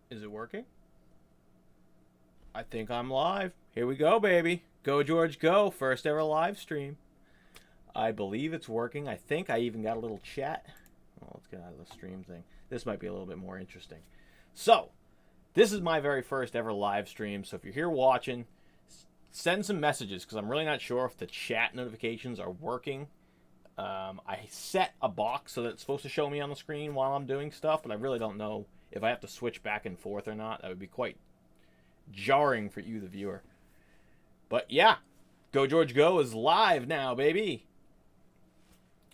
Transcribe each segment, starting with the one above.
Is it working? I think I'm live. Here we go, baby. Go, George, go. First ever live stream. I believe it's working. I think I even got a little chat. Well, let's get out of the stream thing. This might be a little bit more interesting. So, this is my very first ever live stream. So if you're here watching, send some messages because I'm really not sure if the chat notifications are working. I set a box so that it's supposed to show me on the screen while I'm doing stuff, but I really don't know if I have to switch back and forth or not. That would be quite jarring for you, the viewer. But yeah, Go George Go is live now, baby.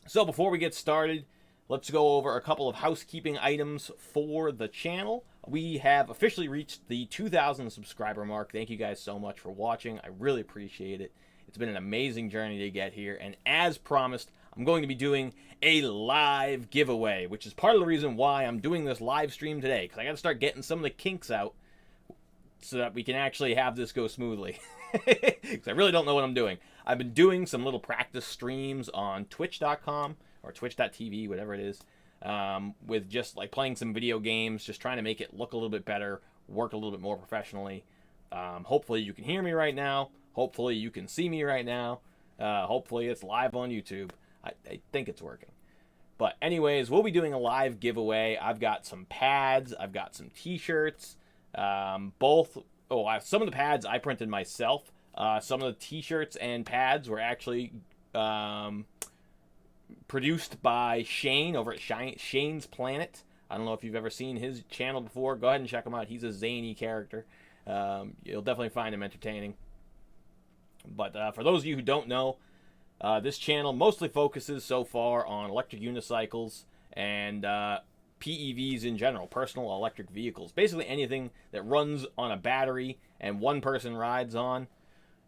So before we get started, let's go over a couple of housekeeping items for the channel. We have officially reached the 2,000 subscriber mark. Thank you guys so much for watching. I really appreciate it. It's been an amazing journey to get here. And as promised, I'm going to be doing a live giveaway, which is part of the reason why I'm doing this live stream today, because I got to start getting some of the kinks out so that we can actually have this go smoothly. Because I really don't know what I'm doing. I've been doing some little practice streams on twitch.com or twitch.tv, whatever it is, with just like playing some video games, just trying to make it look a little bit better, work a little bit more professionally. Hopefully you can hear me right now. Hopefully you can see me right now. Hopefully it's live on YouTube. I think it's working. But anyways, we'll be doing a live giveaway. I've got some pads. I've got some t-shirts. Some of the pads I printed myself. Some of the t-shirts and pads were actually produced by Shane over at Shane's Planet. I don't know if you've ever seen his channel before. Go ahead and check him out. He's a zany character. You'll definitely find him entertaining. But for those of you who don't know, this channel mostly focuses so far on electric unicycles and PEVs in general, personal electric vehicles. Basically anything that runs on a battery and one person rides on.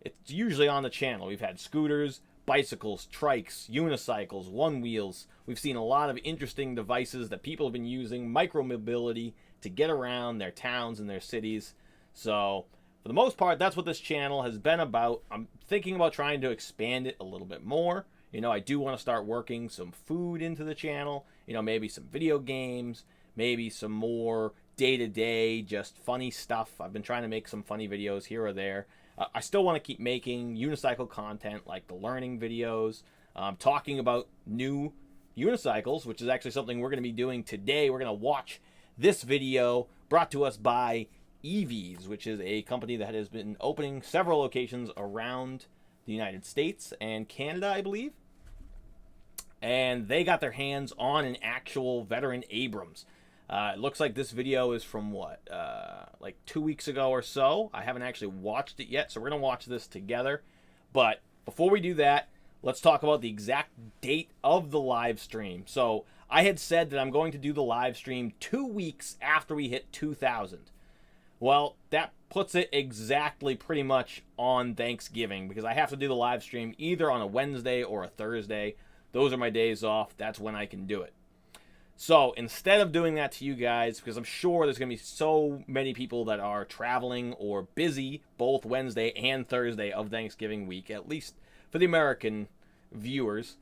It's usually on the channel. We've had scooters, bicycles, trikes, unicycles, one wheels. We've seen a lot of interesting devices that people have been using, micromobility, to get around their towns and their cities. So for the most part, that's what this channel has been about. I'm thinking about trying to expand it a little bit more. You know, I do want to start working some food into the channel. You know, maybe some video games, maybe some more day-to-day, just funny stuff. I've been trying to make some funny videos here or there. I still want to keep making unicycle content like the learning videos, talking about new unicycles, which is actually something we're going to be doing today. We're going to watch this video brought to us by EVs, which is a company that has been opening several locations around the United States and Canada, I believe. And they got their hands on an actual veteran Abrams. It looks like this video is from like 2 weeks ago or so. I haven't actually watched it yet, so we're going to watch this together. But before we do that, let's talk about the exact date of the live stream. So I had said that I'm going to do the live stream 2 weeks after we hit 2,000. Well, that puts it exactly pretty much on Thanksgiving because I have to do the live stream either on a Wednesday or a Thursday. Those are my days off. That's when I can do it. So instead of doing that to you guys, because I'm sure there's going to be so many people that are traveling or busy both Wednesday and Thursday of Thanksgiving week, at least for the American viewers,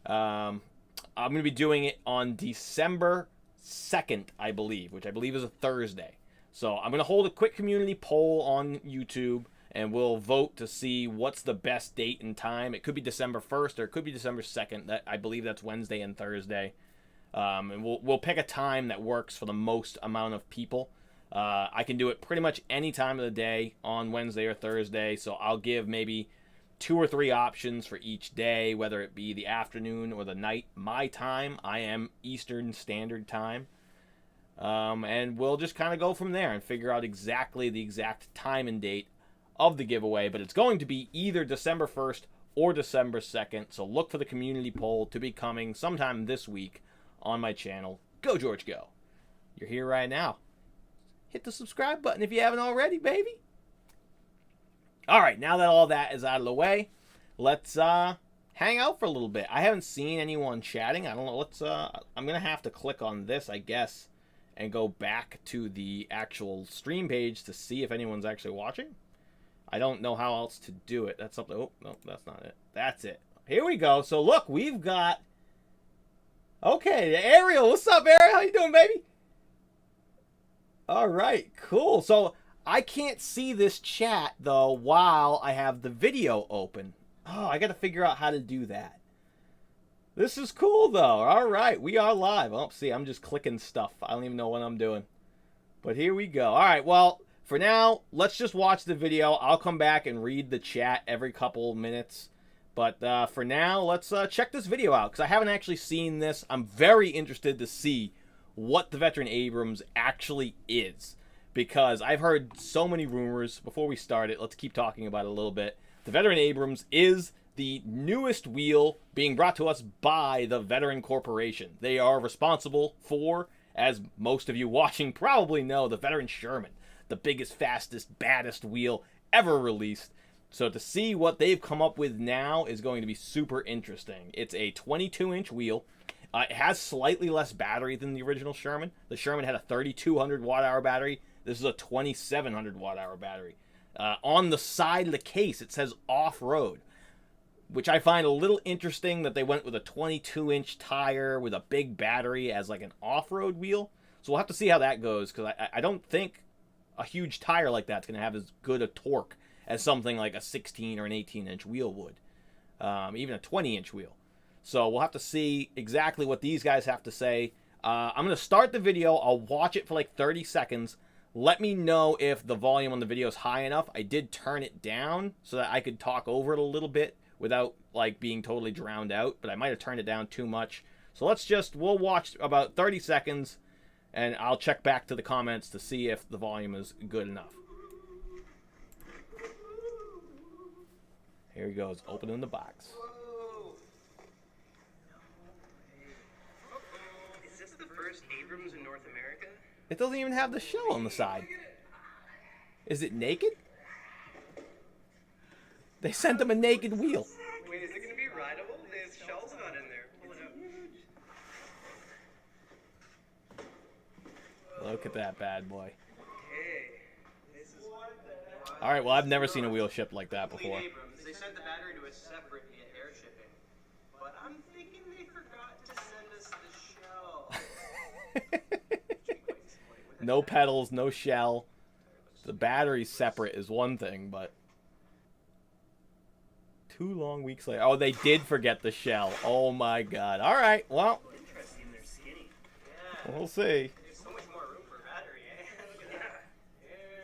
I'm going to be doing it on December 2nd, I believe, which I believe is a Thursday. So I'm going to hold a quick community poll on YouTube, and we'll vote to see what's the best date and time. It could be December 1st, or it could be December 2nd. I believe that's Wednesday and Thursday. And we'll pick a time that works for the most amount of people. I can do it pretty much any time of the day on Wednesday or Thursday, so I'll give maybe 2 or 3 options for each day, whether it be the afternoon or the night. My time, I am Eastern Standard Time. And we'll just kind of go from there and figure out exactly the exact time and date of the giveaway. But it's going to be either December 1st or December 2nd. So look for the community poll to be coming sometime this week on my channel. Go George Go. You're here right now. Hit the subscribe button if you haven't already, baby. All right, now that all that is out of the way, let's hang out for a little bit. I haven't seen anyone chatting. I don't know. I'm going to have to click on this, I guess, and go back to the actual stream page to see if anyone's actually watching. I don't know how else to do it. That's something. Oh, no, that's not it. That's it. Here we go. So look, we've got... Okay, Ariel. What's up, Ariel? How you doing, baby? All right, cool. So I can't see this chat though while I have the video open. Oh, I got to figure out how to do that. This is cool though. All right, we are live. Oh, see, I'm just clicking stuff. I don't even know what I'm doing. But here we go. All right, well, for now, let's just watch the video. I'll come back and read the chat every couple minutes. But for now, let's check this video out because I haven't actually seen this. I'm very interested to see what the Veteran Abrams actually is because I've heard so many rumors. Before we start it, let's keep talking about it a little bit. The Veteran Abrams is the newest wheel being brought to us by the Veteran Corporation. They are responsible for, as most of you watching probably know, the Veteran Sherman, the biggest, fastest, baddest wheel ever released. So to see what they've come up with now is going to be super interesting. It's a 22-inch wheel. It has slightly less battery than the original Sherman. The Sherman had a 3,200 watt-hour battery. This is a 2,700 watt-hour battery. On the side of the case, it says off-road, which I find a little interesting that they went with a 22-inch tire with a big battery as like an off-road wheel. So we'll have to see how that goes because I don't think a huge tire like that's going to have as good a torque as something like a 16 or an 18-inch wheel would, even a 20-inch wheel. So we'll have to see exactly what these guys have to say. I'm going to start the video. I'll watch it for like 30 seconds. Let me know if the volume on the video is high enough. I did turn it down so that I could talk over it a little bit without like being totally drowned out, but I might have turned it down too much. So we'll watch about 30 seconds, and I'll check back to the comments to see if the volume is good enough. Here he goes, opening the box. Whoa. Is this the first Abrams in North America? It doesn't even have the shell on the side. Is it naked? They sent him a naked wheel. Wait, is it going to be rideable? There's shells not in there. Pull it out. Look at that bad boy. Hey, this is... All right, well, I've never seen a wheel shipped like that before. Abrams, they sent the battery to us separate via air shipping. But I'm thinking they forgot to send us the shell. No pedals, no shell. The battery's separate is one thing, but 2 long weeks later. Oh, they did forget the shell. Oh my god. All right, well, Interesting, they're skinny. Yeah. we'll see. There's so much more room for a battery, eh? Look at that.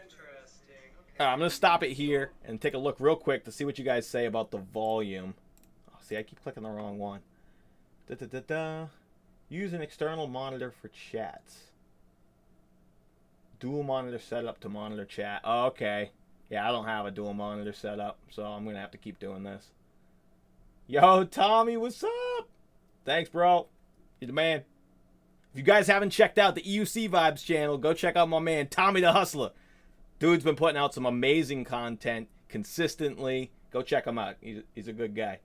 Interesting. Okay. All right, I'm going to stop it here and take a look real quick to see what you guys say about the volume. Oh, see, I keep clicking the wrong one. Use an external monitor for chats. Dual monitor setup to monitor chat. Oh, okay. Yeah, I don't have a dual monitor setup, so I'm going to have to keep doing this. Yo, Tommy, what's up? Thanks, bro. You're the man. If you guys haven't checked out the EUC Vibes channel, go check out my man, Tommy the Hustler. Dude's been putting out some amazing content consistently. Go check him out. He's a good guy.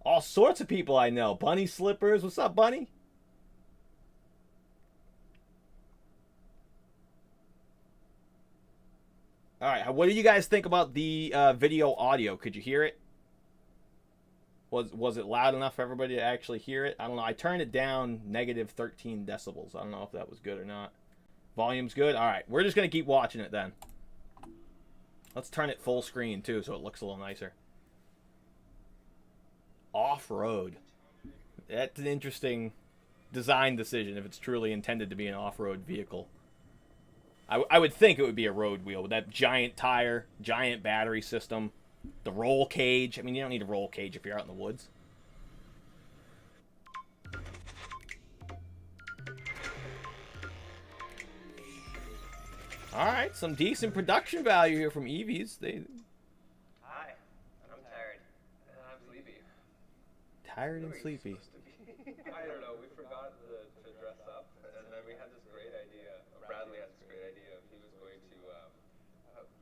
All sorts of people I know. Bunny Slippers. What's up, Bunny? All right. What do you guys think about the video audio? Could you hear it? Was it loud enough for everybody to actually hear it? I don't know. I turned it down negative 13 decibels. I don't know if that was good or not. Volume's good? All right. We're just going to keep watching it then. Let's turn it full screen too so it looks a little nicer. Off-road. That's an interesting design decision if it's truly intended to be an off-road vehicle. I would think it would be a road wheel with that giant tire, giant battery system, the roll cage. I mean, you don't need a roll cage if you're out in the woods. All right, some decent production value here from Eevees. Hi, I'm tired. I'm sleepy. Tired and sleepy. I don't know. We forgot to dress up, and then we had this great idea. Bradley had this great idea. He was going to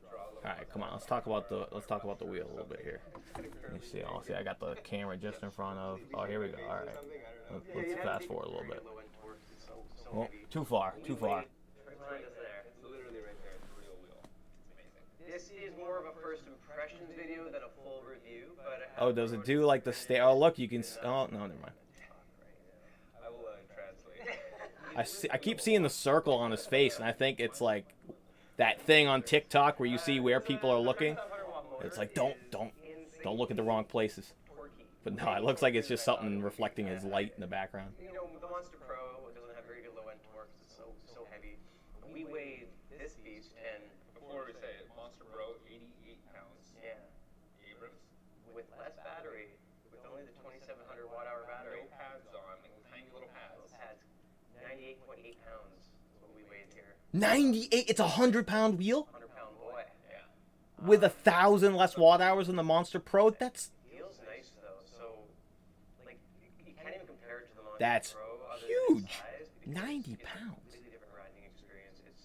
draw a little. All right, come on. Let's talk about the wheel a little bit here. Let me see. Oh, see, I got the camera just in front of. Oh, here we go. All right. Let's fast forward a little bit. Oh, too far. Too far. Right there. It's literally right there. It's a real wheel. It's amazing. This is more of a first impressions video than a full review, but Oh, does it do like the Oh, look, you can. Oh, no, never mind. I will translate. I keep seeing the circle on his face, and I think it's like that thing on TikTok where you see where people are looking. It's like don't look at the wrong places. But no, it looks like it's just something reflecting his light in the background. You know, the Monster Pro doesn't have very good low end torque. It's so heavy. We weighed this beast, and Before we say it, Monster Pro, 88 pounds. yeah, Abrams, with less battery, with only the 2,700 watt-hour battery, no pads on, like tiny little pads. had 98.8 pounds is what we weighed here. 98. It's a 100-pound wheel 100-pound boy. Yeah. with 1,000 less watt hours than the Monster Pro. That's Feels nice though. So, like, you can't even compare it to the Monster That's Pro. Other huge. Than size, 90 because it's pounds. a completely different riding experience. It's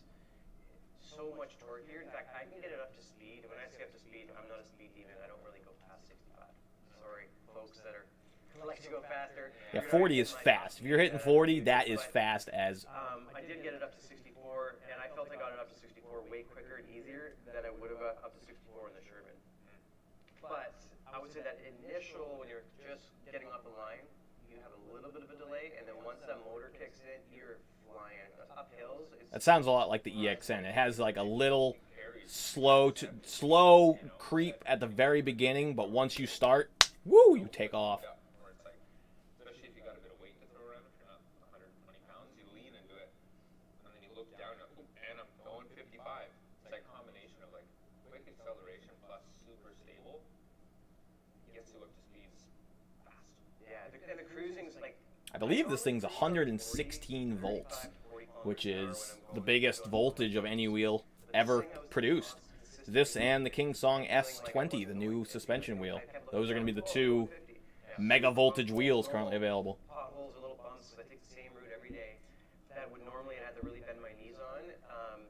so much torque here. In fact, I can get it up to speed. When I say up to speed, I'm not a speed demon. I don't really go past 65. Sorry, folks that are like to go faster. yeah, You're 40 not is hitting my fast. If you're hitting 40, that is But, fast as. I did get it up to 64, and I felt I got it up to 64 way quicker and easier than I would have got up to 64 in the Sherman. But I would say that initial, when you're just getting off the line, you have a little bit of a delay, and then once that motor kicks in, you're flying. Up hills, That sounds a lot like the EXN. It has like a little slow creep at the very beginning, but once you start, woo, you take off. Yeah, where it's like, especially if you got a bit of weight to throw around, if you're not 120 pounds, you lean into it, and then you look down, you're like, "Ooh, and I'm going 55. It's like a combination of like quick acceleration plus super stable. Gets you up to speeds fast. Yeah, and the cruising's like. I believe this thing's 116 volts, which is the biggest voltage of any wheel ever produced. This and the King Song S20, the new suspension wheel. Those are going to be the two mega voltage wheels currently available. Potholes or little bumps, I take the same route every day. That would normally I had to really bend my knees on.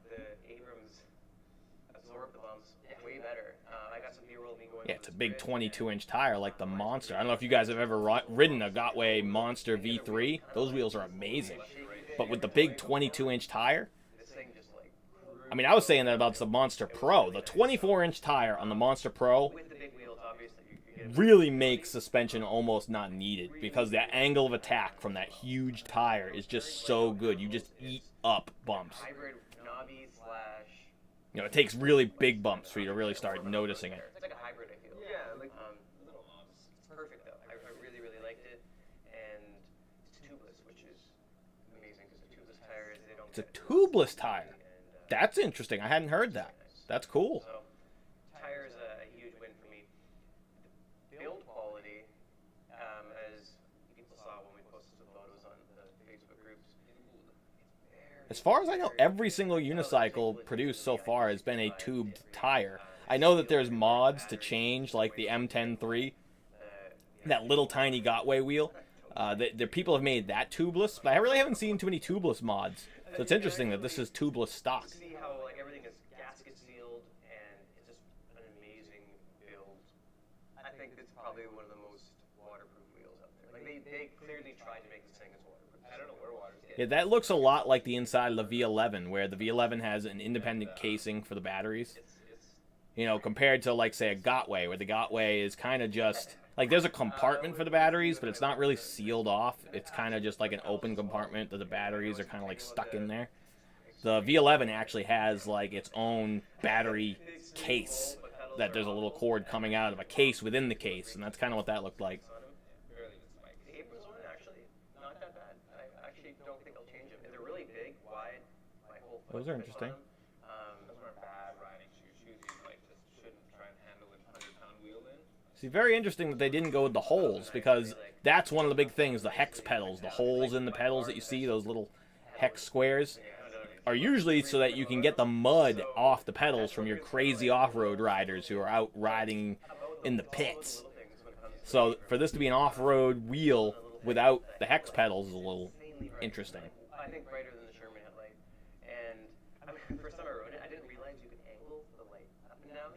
The Abrams absorbed the bumps way better. I got some B-roll of me going. Yeah, it's a big 22-inch tire like the Monster. I don't know if you guys have ever ridden a Gotway Monster V3. Those wheels are amazing. But with the big 22-inch tire, This thing just like I mean, I was saying that about the Monster Pro. The 24-inch tire on the Monster Pro with the big wheels, obviously you get really makes suspension almost not needed because that angle of attack from that huge tire is just so good. You just eat up bumps. hybrid knobby slash. You know, it takes really big bumps for you to really start noticing it. It's like a hybrid, I feel. Yeah, like Little knobs. It's perfect though. I really liked it, and it's tubeless, which is amazing because the tubeless tires they don't. It's a get tubeless tire. and, That's interesting. I hadn't heard that. That's cool. So, tires a huge win for me. The build quality, as people saw when we posted the photos on the Facebook groups, As far as I know, every single unicycle produced so far has been a tubed tire. I know that there's mods to change, like the M103, that little tiny Gotway wheel. The people have made that tubeless, but I really haven't seen too many tubeless mods. So it's interesting that this is tubeless stock. see how like everything is gasket sealed, and it's just an amazing build. I think it's probably one of the most waterproof wheels out there. Like they clearly tried to make this thing as waterproof. I don't know where water's Yeah, that looks a lot like the inside of the V11, where the V11 has an independent casing for the batteries. It's You know, compared to, like, say, a Gotway, where the Gotway is kind of just... Like, there's a compartment for the batteries, but it's not really sealed off. It's kind of just like an open compartment that the batteries are kind of, like, stuck in there. The V11 actually has, like, its own battery case, that there's a little cord coming out of a case within the case, and that's kind of what that looked like. on them. barely even spiked. The Abrams one actually not that bad. I actually don't think I'll change them. They're really big, wide. My whole foot Those are fits on interesting. them. Those aren't bad riding shoes. Shoes you like just shouldn't try and handle a 100-pound wheel in. See, very interesting that they didn't go with the holes, because that's one of the big things, the hex pedals. The holes in the pedals that you see, those little hex squares, are usually so that you can get the mud off the pedals from your crazy off-road riders who are out riding in the pits. So for this to be an off-road wheel without the hex pedals is a little interesting. I think brighter than the Sherman headlight. And I mean, first time I rode it, I didn't realize you could angle the light up and down.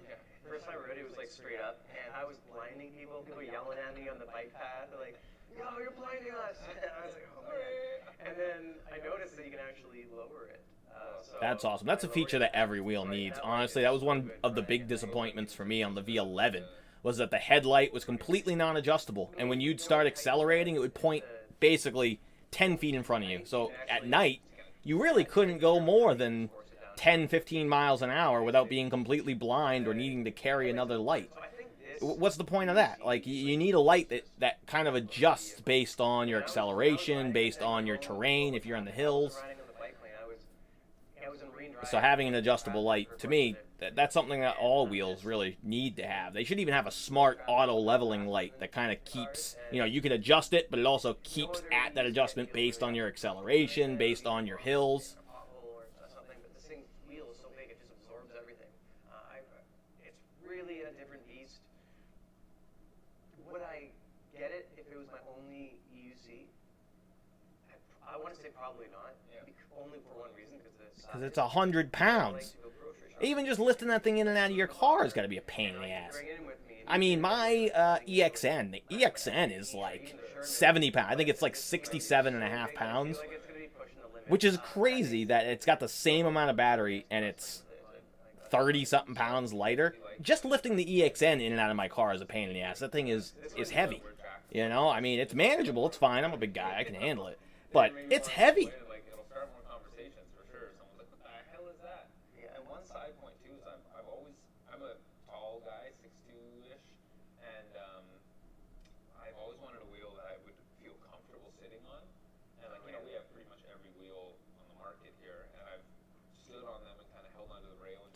First time I rode it, it was like straight up, and I was blinding people. People were yelling at me on the bike path. They're like, "Yo, you're blinding us!" And I was like, "Oh man!" And then I noticed that you can actually lower it. So That's awesome. That's a feature that every wheel needs. Honestly, that was one of the big disappointments for me on the V11, was that the headlight was completely non-adjustable, and when you'd start accelerating, it would point basically 10 feet in front of you. So at night, you really couldn't go more than 10, 15 miles an hour without being completely blind or needing to carry another light. What's the point of that? Like, you need a light that kind of adjusts based on your acceleration, based on your terrain, if you're in the hills. So having an adjustable light, to me, that's something that all wheels really need to have. They should even have a smart auto leveling light that kind of keeps, you can adjust it, but it also keeps at that adjustment based on your acceleration, based on your hills. Really a different beast. Would I get it if it was my only EUC? I want to say probably not. Only for one reason, because it's 100 pounds. Even just lifting that thing in and out of your car has got to be a pain in the ass. I mean, my EXN, the EXN is like 70 pounds. I think it's like 67.5 pounds, which is crazy that it's got the same amount of battery and it's 30-something pounds lighter. Just lifting the EXN in and out of my car is a pain in the ass. That thing is heavy. I mean, it's manageable. It's fine. I'm a big guy. I can handle it. But it's heavy.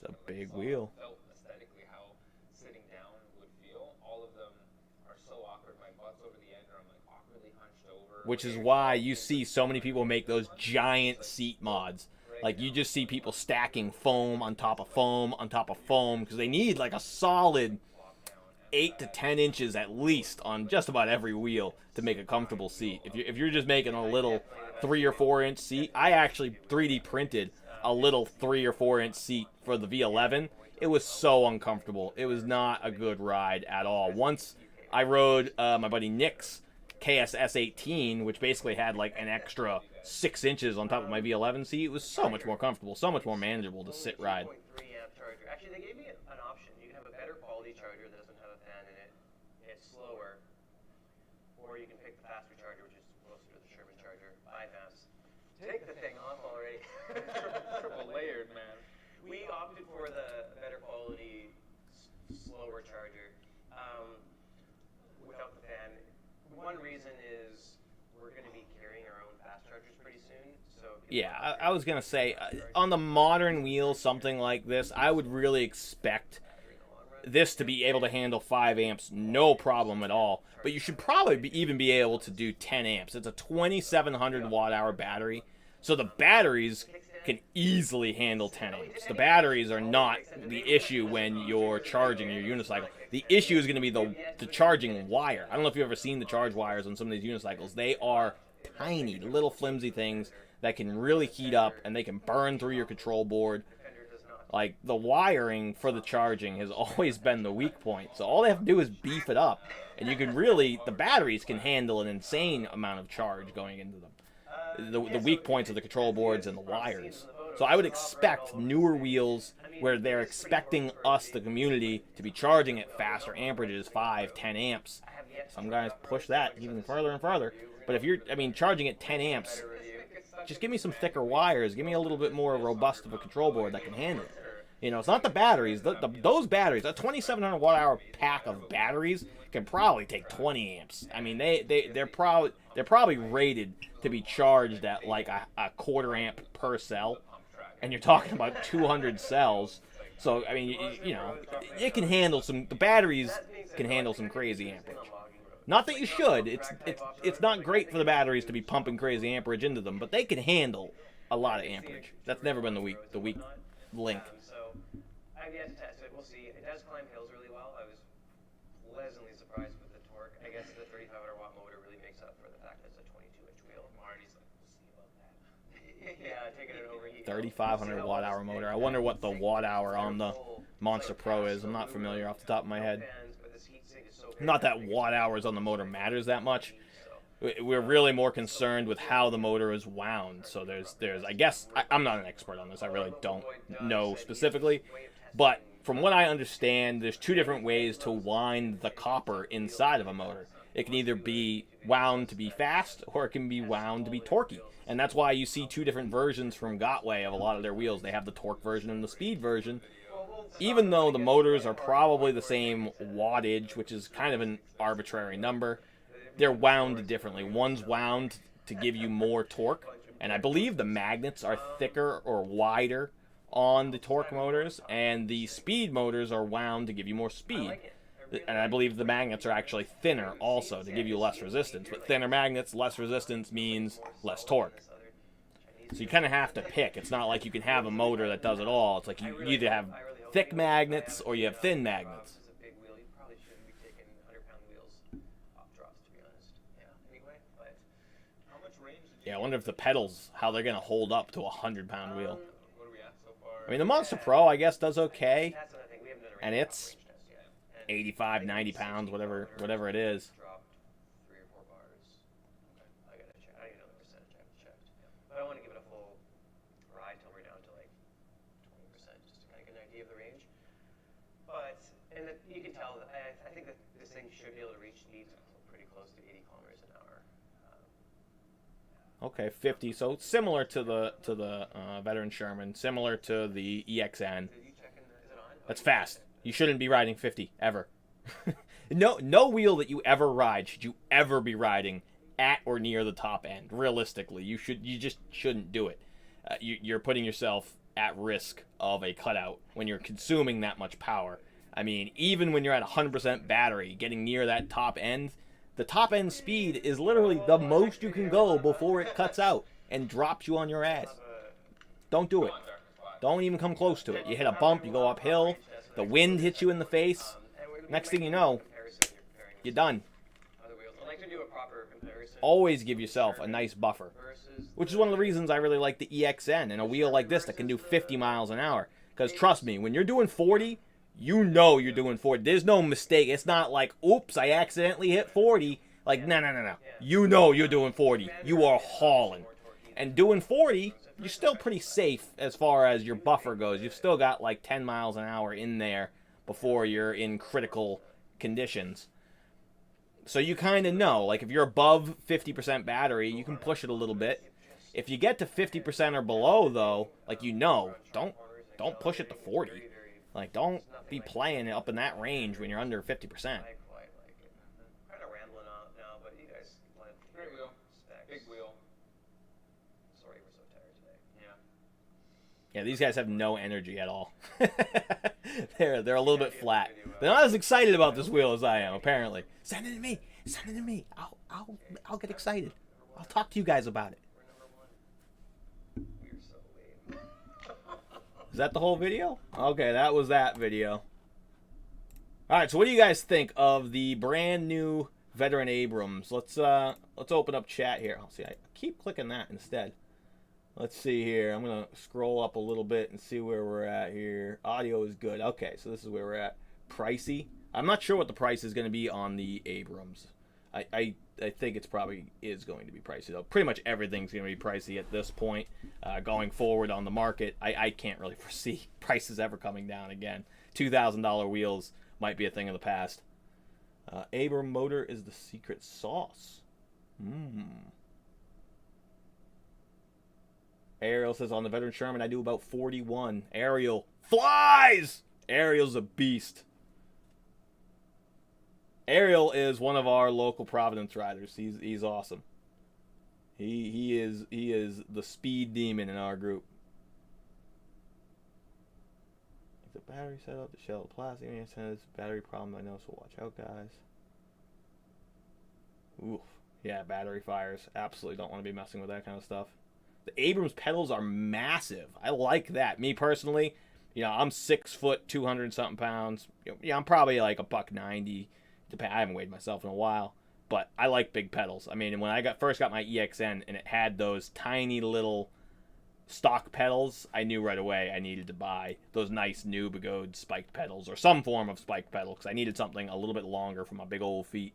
It's a big wheel. Felt aesthetically how sitting down would feel. All of them are so awkward. My butt's over the end, or I'm like awkwardly hunched over. Which is why you see so many people make those giant seat mods. Like, you just see people stacking foam on top of foam on top of foam because they need like a solid 8 to 10 inches at least on just about every wheel to make a comfortable seat. If you're just making a little 3 or 4 inch seat, I actually 3D printed a little 3 or 4 inch seat for the V11. It was so uncomfortable. It was not a good ride at all. Once I rode my buddy Nick's KSS 18, which basically had like an extra 6 inches on top of my V11 seat. It was so much more comfortable, so much more manageable to sit ride. Actually, they gave me an option. You can have a better quality charger that doesn't have a fan in it. It's slower. Or you can pick the faster charger, which is closer to the Sherman charger, 5 amps. Take the thing off already. Triple layered, man. We opted for the better quality, slower charger without the fan. One reason is we're going to be carrying our own fast chargers pretty soon. So yeah, I was going to say, on the modern wheel, something like this, I would really expect this to be able to handle 5 amps, no problem at all. But you should probably even be able to do 10 amps. It's a 2,700 watt-hour battery, so the batteries can easily handle 10 amps. The batteries are not the issue when you're charging your unicycle. The issue is going to be the charging wire. I don't know if you've ever seen the charge wires on some of these unicycles. They are tiny, little flimsy things that can really heat up, and they can burn through your control board. Like, the wiring for the charging has always been the weak point. So all they have to do is beef it up, and you can really, the batteries can handle an insane amount of charge going into them. The weak points are the control boards and the wires. So I would expect newer wheels where they're expecting us, the community, to be charging at faster amperages, 5, 10 amps. Some guys push that even further and further. But if you're, charging at 10 amps, just give me some thicker wires. Give me a little bit more robust of a control board that can handle it. It's not the batteries. Those batteries, a 2,700 watt-hour pack of batteries can probably take 20 amps. I mean, they're probably rated to be charged at like a quarter amp per cell, and you're talking about 200 cells. So I mean, it can handle some. The batteries can handle some crazy amperage. Not that you should. It's not great for the batteries to be pumping crazy amperage into them, but they can handle a lot of amperage. That's never been the weak link. So I've yet to test it. We'll see. It does climb hills really well. I was pleasantly surprised with the torque. I guess the 3,500 watt motor really makes up for the fact that it's a 22-inch wheel. Marty's like, we'll see about that. Yeah, taking it over. 3,500 watt-hour motor. I wonder what the watt-hour on the Monster Pro is. I'm not familiar off the top of my head. Not that watt-hours on the motor matters that much. We're really more concerned with how the motor is wound. So there's I guess, I'm not an expert on this. I really don't know specifically. But from what I understand, there's 2 different ways to wind the copper inside of a motor. It can either be wound to be fast or it can be wound to be torquey. And that's why you see two different versions from Gotway of a lot of their wheels. They have the torque version and the speed version. Even though the motors are probably the same wattage, which is kind of an arbitrary number, they're wound differently. One's wound to give you more torque, and I believe the magnets are thicker or wider on the torque motors, and the speed motors are wound to give you more speed. And I believe the magnets are actually thinner also to give you less resistance. But thinner magnets, less resistance means less torque. So you kind of have to pick. It's not like you can have a motor that does it all. It's like you either have thick magnets or you have thin magnets. Yeah, I wonder if the pedals, how they're going to hold up to a 100-pound wheel. I mean, the Monster Pro, I guess, does okay. And it's 85, 90 pounds, whatever it is. But I want to give it a full ride till we're down to like 20%, just to kind of get an idea of the range. But, and you can tell, that I think that this thing should be able to reach speeds pretty close to 80 kilometers an hour. Okay, 50. So similar to the Veteran Sherman, similar to the EXN. That's fast. You shouldn't be riding 50 ever. No wheel that you ever ride should you ever be riding at or near the top end. Realistically, you just shouldn't do it. You're putting yourself at risk of a cutout when you're consuming that much power. I mean, even when you're at 100% battery, getting near that top end, the top end speed is literally the most you can go before it cuts out and drops you on your ass. Don't do it. Don't even come close to it. You hit a bump, you go uphill, the wind hits you in the face. Next thing you know, you're done. Always give yourself a nice buffer, which is one of the reasons I really like the EXN and a wheel like this that can do 50 miles an hour. Because trust me, when you're doing 40, you know you're doing 40. There's no mistake. It's not like, oops, I accidentally hit 40. Like, no. You know you're doing 40. You are hauling. And doing 40, you're still pretty safe as far as your buffer goes. You've still got like 10 miles an hour in there before you're in critical conditions. So you kind of know, like if you're above 50% battery, you can push it a little bit. If you get to 50% or below, though, like don't push it to 40. Like don't be playing it up in that range when you're under 50%. Great wheel. Big wheel. Sorry, we're so tired today. Yeah, these guys have no energy at all. they're a little bit flat. They're not as excited about this wheel as I am, apparently. Send it to me. Send it to me. I'll get excited. I'll talk to you guys about it. Is that the whole video? Okay, that was that video. Alright, so what do you guys think of the brand new Veteran Abrams? Let's open up chat here. I'll see. I keep clicking that instead. Let's see here. I'm going to scroll up a little bit and see where we're at here. Audio is good. Okay, so this is where we're at. Pricey. I'm not sure what the price is going to be on the Abrams. I think it's probably is going to be pricey, though. Pretty much everything's going to be pricey at this point. Going forward on the market, I can't really foresee prices ever coming down again. $2,000 wheels might be a thing of the past. Abrams motor is the secret sauce. Ariel says, on the Veteran Sherman, I do about 41. Ariel flies! Ariel's a beast. Ariel is one of our local Providence riders. He's awesome. He is the speed demon in our group. If the battery set up, the shell of plastic, it says battery problem, I know, so watch out, guys. Oof. Yeah, battery fires. Absolutely don't want to be messing with that kind of stuff. The Abrams pedals are massive. I like that. Me personally, I'm 6 foot, 200 something pounds. I'm probably like $190. I haven't weighed myself in a while, but I like big pedals. I mean, when I first got my EXN and it had those tiny little stock pedals, I knew right away I needed to buy those nice new Begode spiked pedals or some form of spiked pedal because I needed something a little bit longer for my big old feet.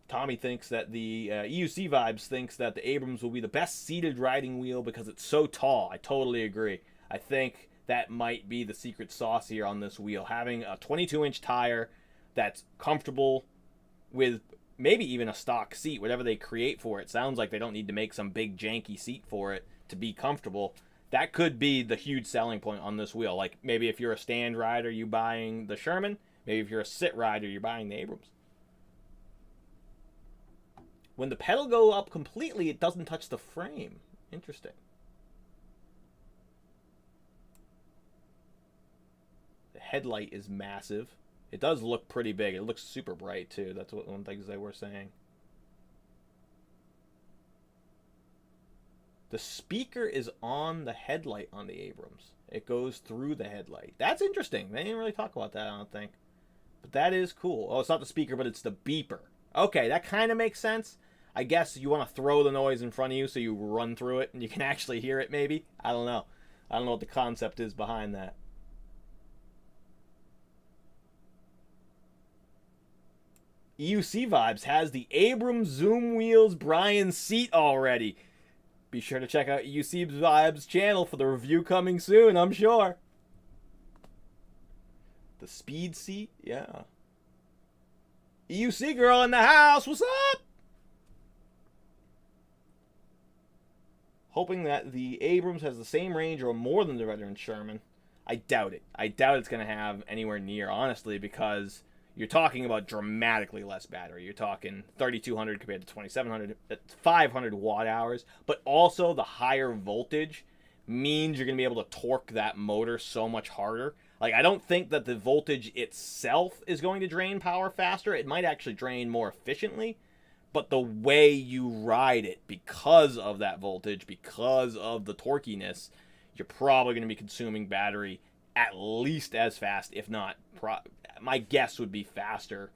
Tommy thinks that the EUC Vibes thinks that the Abrams will be the best seated riding wheel because it's so tall. I totally agree. I think that might be the secret sauce here on this wheel. Having a 22-inch tire that's comfortable with maybe even a stock seat, whatever they create for it. Sounds like they don't need to make some big janky seat for it to be comfortable. That could be the huge selling point on this wheel. Like maybe if you're a stand rider, you buying the Sherman. Maybe if you're a sit rider, you're buying the Abrams. When the pedal go up completely, it doesn't touch the frame. Interesting. The headlight is massive. It does look pretty big. It looks super bright too. That's what one of the things they were saying. The speaker is on the headlight on the Abrams. It goes through the headlight. That's interesting. They didn't really talk about that, I don't think. But that is cool. Oh, it's not the speaker, but it's the beeper. Okay, that kind of makes sense. I guess you want to throw the noise in front of you so you run through it and you can actually hear it maybe. I don't know. I don't know what the concept is behind that. EUC Vibes has the Abrams Zoom Wheels Brian seat already. Be sure to check out EUC Vibes channel for the review coming soon, I'm sure. The speed seat, yeah. EUC girl in the house, what's up? Hoping that the Abrams has the same range or more than the veteran Sherman. I doubt it. I doubt it's going to have anywhere near, honestly, because you're talking about dramatically less battery. You're talking 3,200 compared to 2,700, 500 watt hours. But also the higher voltage means you're going to be able to torque that motor so much harder. Like, I don't think that the voltage itself is going to drain power faster. It might actually drain more efficiently. But the way you ride it, because of that voltage, because of the torquiness, you're probably going to be consuming battery at least as fast, if not, my guess would be faster,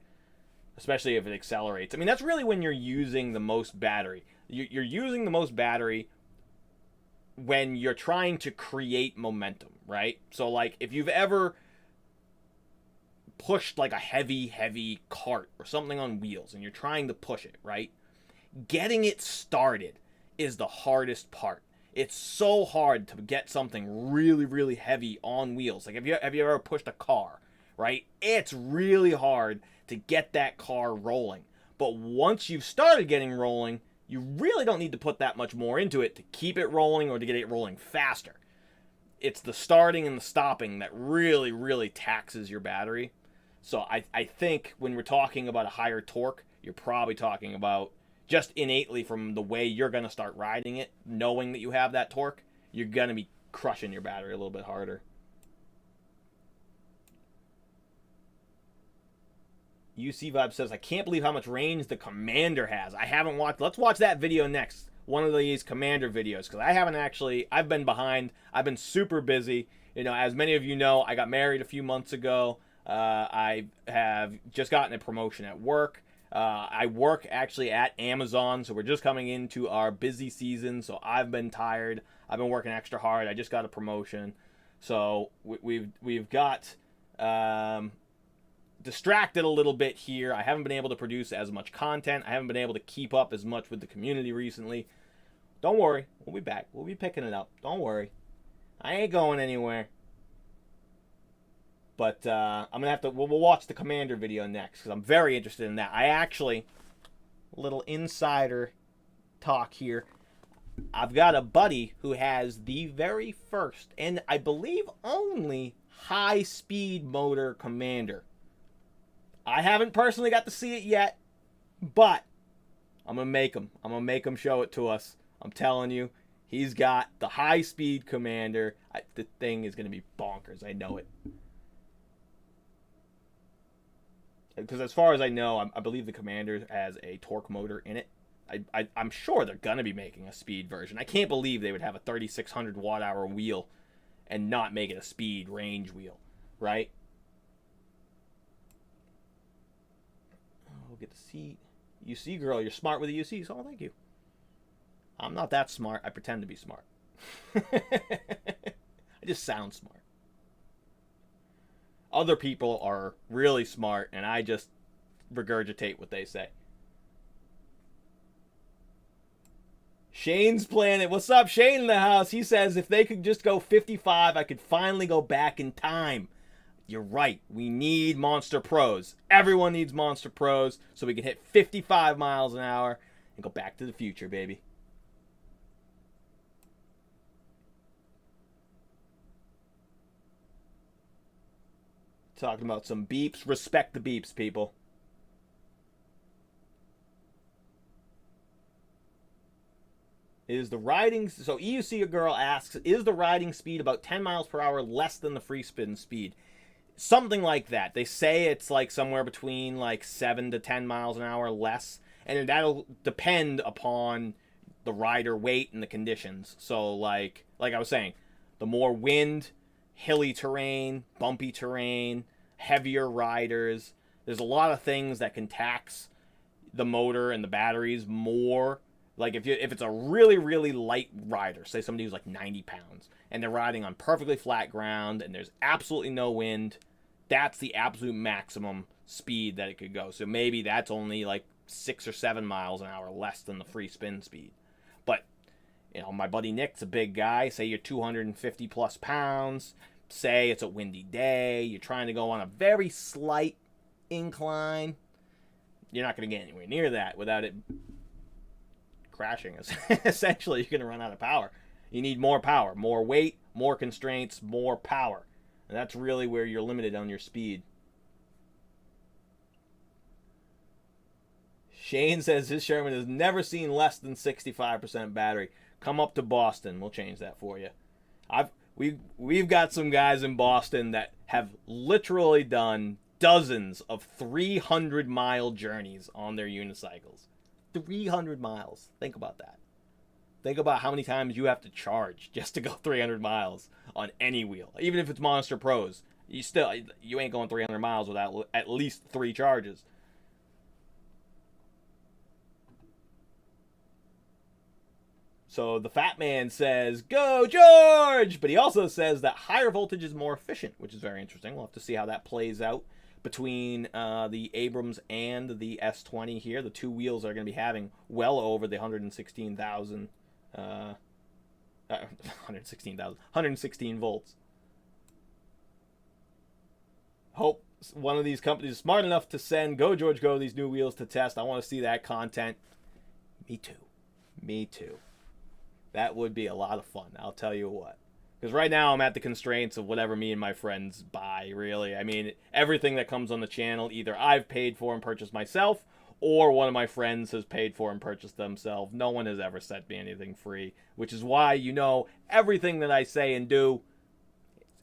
especially if it accelerates. I mean, that's really when you're using the most battery. You're using the most battery when you're trying to create momentum, right? So, like, if you've ever pushed like a heavy cart or something on wheels and you're trying to push it, right? Getting it started is the hardest part. It's so hard to get something really heavy on wheels. Like, have you ever pushed a car, right? It's really hard to get that car rolling. But once you've started getting rolling, you really don't need to put that much more into it to keep it rolling or to get it rolling faster. It's the starting and the stopping that really taxes your battery. So I think when we're talking about a higher torque, you're probably talking about just innately from the way you're going to start riding it, knowing that you have that torque, you're going to be crushing your battery a little bit harder. UC Vibe says, I can't believe how much range the Commander has. I haven't watched. Let's watch that video next. One of these Commander videos, because I haven't actually. I've been behind. I've been super busy. You know, as many of you know, I got married a few months ago. I have just gotten a promotion at work. I work actually at Amazon, so we're just coming into our busy season. So I've been tired. I've been working extra hard. I just got a promotion, so we've got distracted a little bit here. I haven't been able to produce as much content. I haven't been able to keep up as much with the community recently. Don't worry, we'll be back. We'll be picking it up. Don't worry, I ain't going anywhere. But I'm going to have to, we'll watch the Commander video next, because I'm very interested in that. I actually, a little insider talk here. I've got a buddy who has the very first, and I believe only, high-speed motor Commander. I haven't personally got to see it yet, but I'm going to make him. I'm going to make him show it to us. I'm telling you, he's got the high-speed Commander. The thing is going to be bonkers. I know it. Because as far as I know, I believe the Commander has a torque motor in it. I'm sure they're going to be making a speed version. I can't believe they would have a 3,600 watt-hour wheel and not make it a speed range wheel, right? We'll get the seat. UC girl, you're smart with the UCs. Oh, thank you. I'm not that smart. I pretend to be smart. I just sound smart. Other people are really smart, and I just regurgitate what they say. Shane's Planet. What's up, Shane in the house? He says if they could just go 55, I could finally go back in time. You're right. We need Monster Pros. Everyone needs Monster Pros so we can hit 55 miles an hour and go back to the future, baby. Talking about some beeps. Respect the beeps, people. Is the riding... So EUC girl asks, is the riding speed about 10 miles per hour less than the free spin speed? Something like that. They say it's like somewhere between like 7 to 10 miles an hour less. And that'll depend upon the rider weight and the conditions. So like I was saying, the more wind, hilly terrain, bumpy terrain, heavier riders. There's a lot of things that can tax the motor and the batteries more. Like if it's a really, really light rider, say somebody who's like 90 pounds, and they're riding on perfectly flat ground and there's absolutely no wind, that's the absolute maximum speed that it could go. So maybe that's only like 6 or 7 miles an hour less than the free spin speed. But, you know, my buddy Nick's a big guy. Say you're 250 plus pounds. Say it's a windy day. You're trying to go on a very slight incline. You're not going to get anywhere near that without it crashing. Essentially, you're going to run out of power. You need more power, more weight, more constraints, more power. And that's really where you're limited on your speed. Shane says his Sherman has never seen less than 65% battery. Come up to Boston. We'll change that for you. We've got some guys in Boston that have literally done dozens of 300-mile journeys on their unicycles. 300 miles. Think about that. Think about how many times you have to charge just to go 300 miles on any wheel. Even if it's Monster Pros, you ain't going 300 miles without at least 3 charges. So the Fat Man says, "Go George!" But he also says that higher voltage is more efficient, which is very interesting. We'll have to see how that plays out between the Abrams and the S20 here. The two wheels are going to be having well over the 116 volts. Hope one of these companies is smart enough to send Go George Go these new wheels to test. I want to see that content. Me too. That would be a lot of fun, I'll tell you what. Because right now I'm at the constraints of whatever me and my friends buy, really. I mean, everything that comes on the channel, either I've paid for and purchased myself, or one of my friends has paid for and purchased themselves. No one has ever sent me anything free, which is why, you know, everything that I say and do,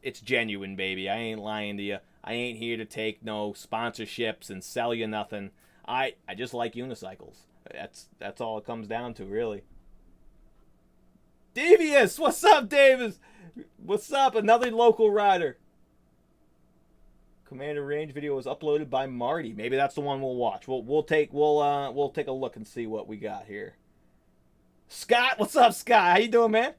it's genuine, baby. I ain't lying to you. I ain't here to take no sponsorships and sell you nothing. I just like unicycles. That's all it comes down to, really. Devious! What's up, Davis? What's up? Another local rider. Commander Range video was uploaded by Marty. Maybe that's the one we'll watch. We'll take a look and see what we got here. Scott, what's up, Scott? How you doing, man?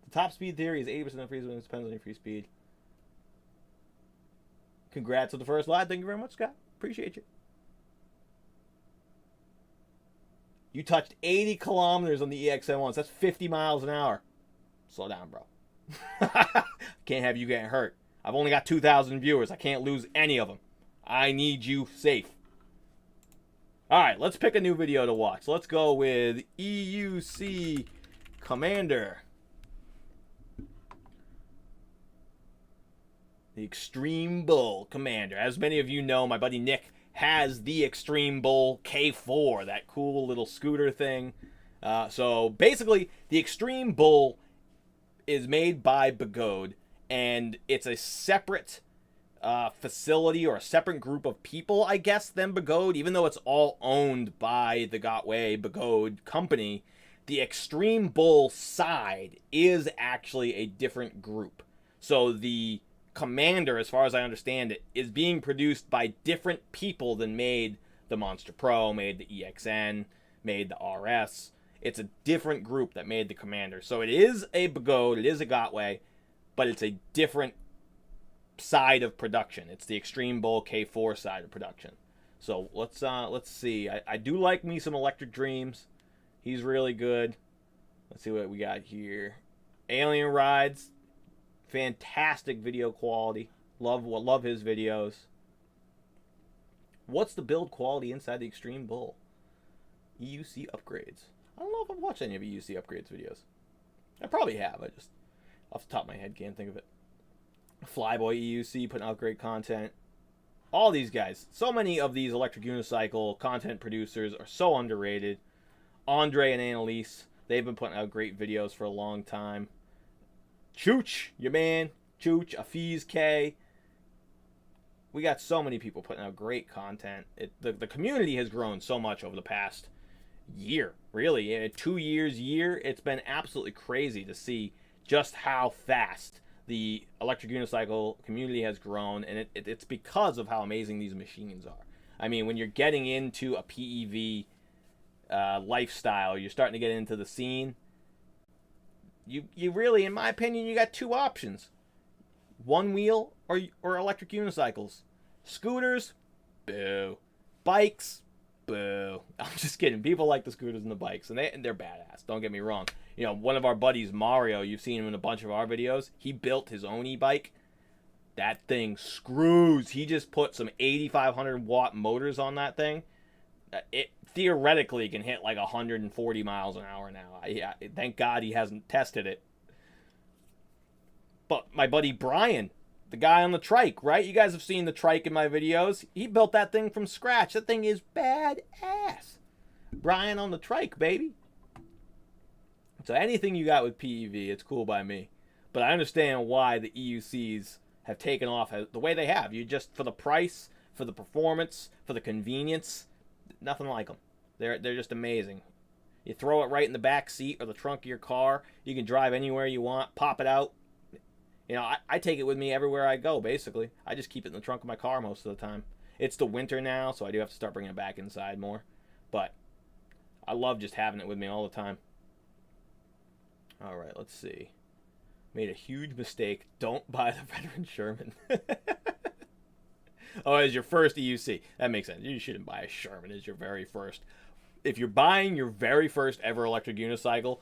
The top speed theory is 80% of free speed. It depends on your free speed. Congrats on the first live. Thank you very much, Scott. Appreciate you. You touched 80 kilometers on the EXN once. That's 50 miles an hour. Slow down, bro. Can't have you getting hurt. I've only got 2,000 viewers. I can't lose any of them. I need you safe. All right, let's pick a new video to watch. Let's go with EUC Commander. The Extreme Bull Commander. As many of you know, my buddy Nick has the Extreme Bull K4, that cool little scooter thing. So basically, the Extreme Bull is made by Begode, and it's a separate facility or a separate group of people, I guess, than Begode. Even though it's all owned by the Gotway Begode company, the Extreme Bull side is actually a different group. So the Commander, as far as I understand it, is being produced by different people than made the Monster Pro, made the EXN, made the RS. It's a different group that made the Commander. So it is a Begode, it is a Gotway, but it's a different side of production. It's the Extreme Bull K4 side of production. So let's see. I do like me some Electric Dreams. He's really good. Let's see what we got here. Alien Rides. Fantastic video quality. Love his videos. What's the build quality inside the Extreme Bull? EUC upgrades. I don't know if I've watched any of EUC upgrades videos. I probably have. I just, off the top of my head, can't think of it. Flyboy EUC putting out great content. All these guys. So many of these electric unicycle content producers are so underrated. Andre and Annalise, they've been putting out great videos for a long time. Chooch, your man. Chooch, Afiz K. We got so many people putting out great content. The community has grown so much over the past year. Really, 2 years, it's been absolutely crazy to see just how fast the electric unicycle community has grown, and it's because of how amazing these machines are. I mean, when you're getting into a PEV lifestyle, you're starting to get into the scene. You really, in my opinion, you got two options: one wheel or electric unicycles. Scooters, boo. Bikes, boo. I'm just kidding. People like the scooters and the bikes, and they're badass. Don't get me wrong. You know, one of our buddies, Mario, you've seen him in a bunch of our videos. He built his own e-bike. That thing screws. He just put some 8,500 watt motors on that thing. It theoretically can hit like 140 miles an hour now. Thank God he hasn't tested it. But my buddy Brian, the guy on the trike, right? You guys have seen the trike in my videos. He built that thing from scratch. That thing is badass. Brian on the trike, baby. So anything you got with PEV, it's cool by me. But I understand why the EUCs have taken off the way they have. You just, for the price, for the performance, for the convenience, nothing like them. They're just amazing. You throw it right in the back seat or the trunk of your car. You can drive anywhere you want, pop it out. You know, I take it with me everywhere I go, basically. I just keep it in the trunk of my car most of the time. It's the winter now, so I do have to start bringing it back inside more. But I love just having it with me all the time. All right, let's see. Made a huge mistake. Don't buy the veteran Sherman. Oh, as your first EUC. That makes sense. You shouldn't buy a Sherman as your very first. If you're buying your very first ever electric unicycle,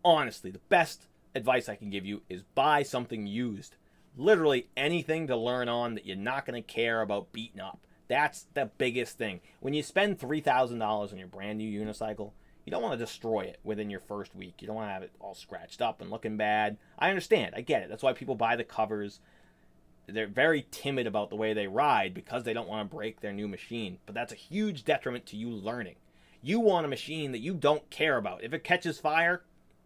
honestly, the best advice I can give you is buy something used. Literally anything to learn on that you're not going to care about beating up. That's the biggest thing. When you spend $3,000 on your brand new unicycle, you don't want to destroy it within your first week. You don't want to have it all scratched up and looking bad. I understand. I get it. That's why people buy the covers. They're very timid about the way they ride because they don't want to break their new machine. But that's a huge detriment to you learning. You want a machine that you don't care about. If it catches fire,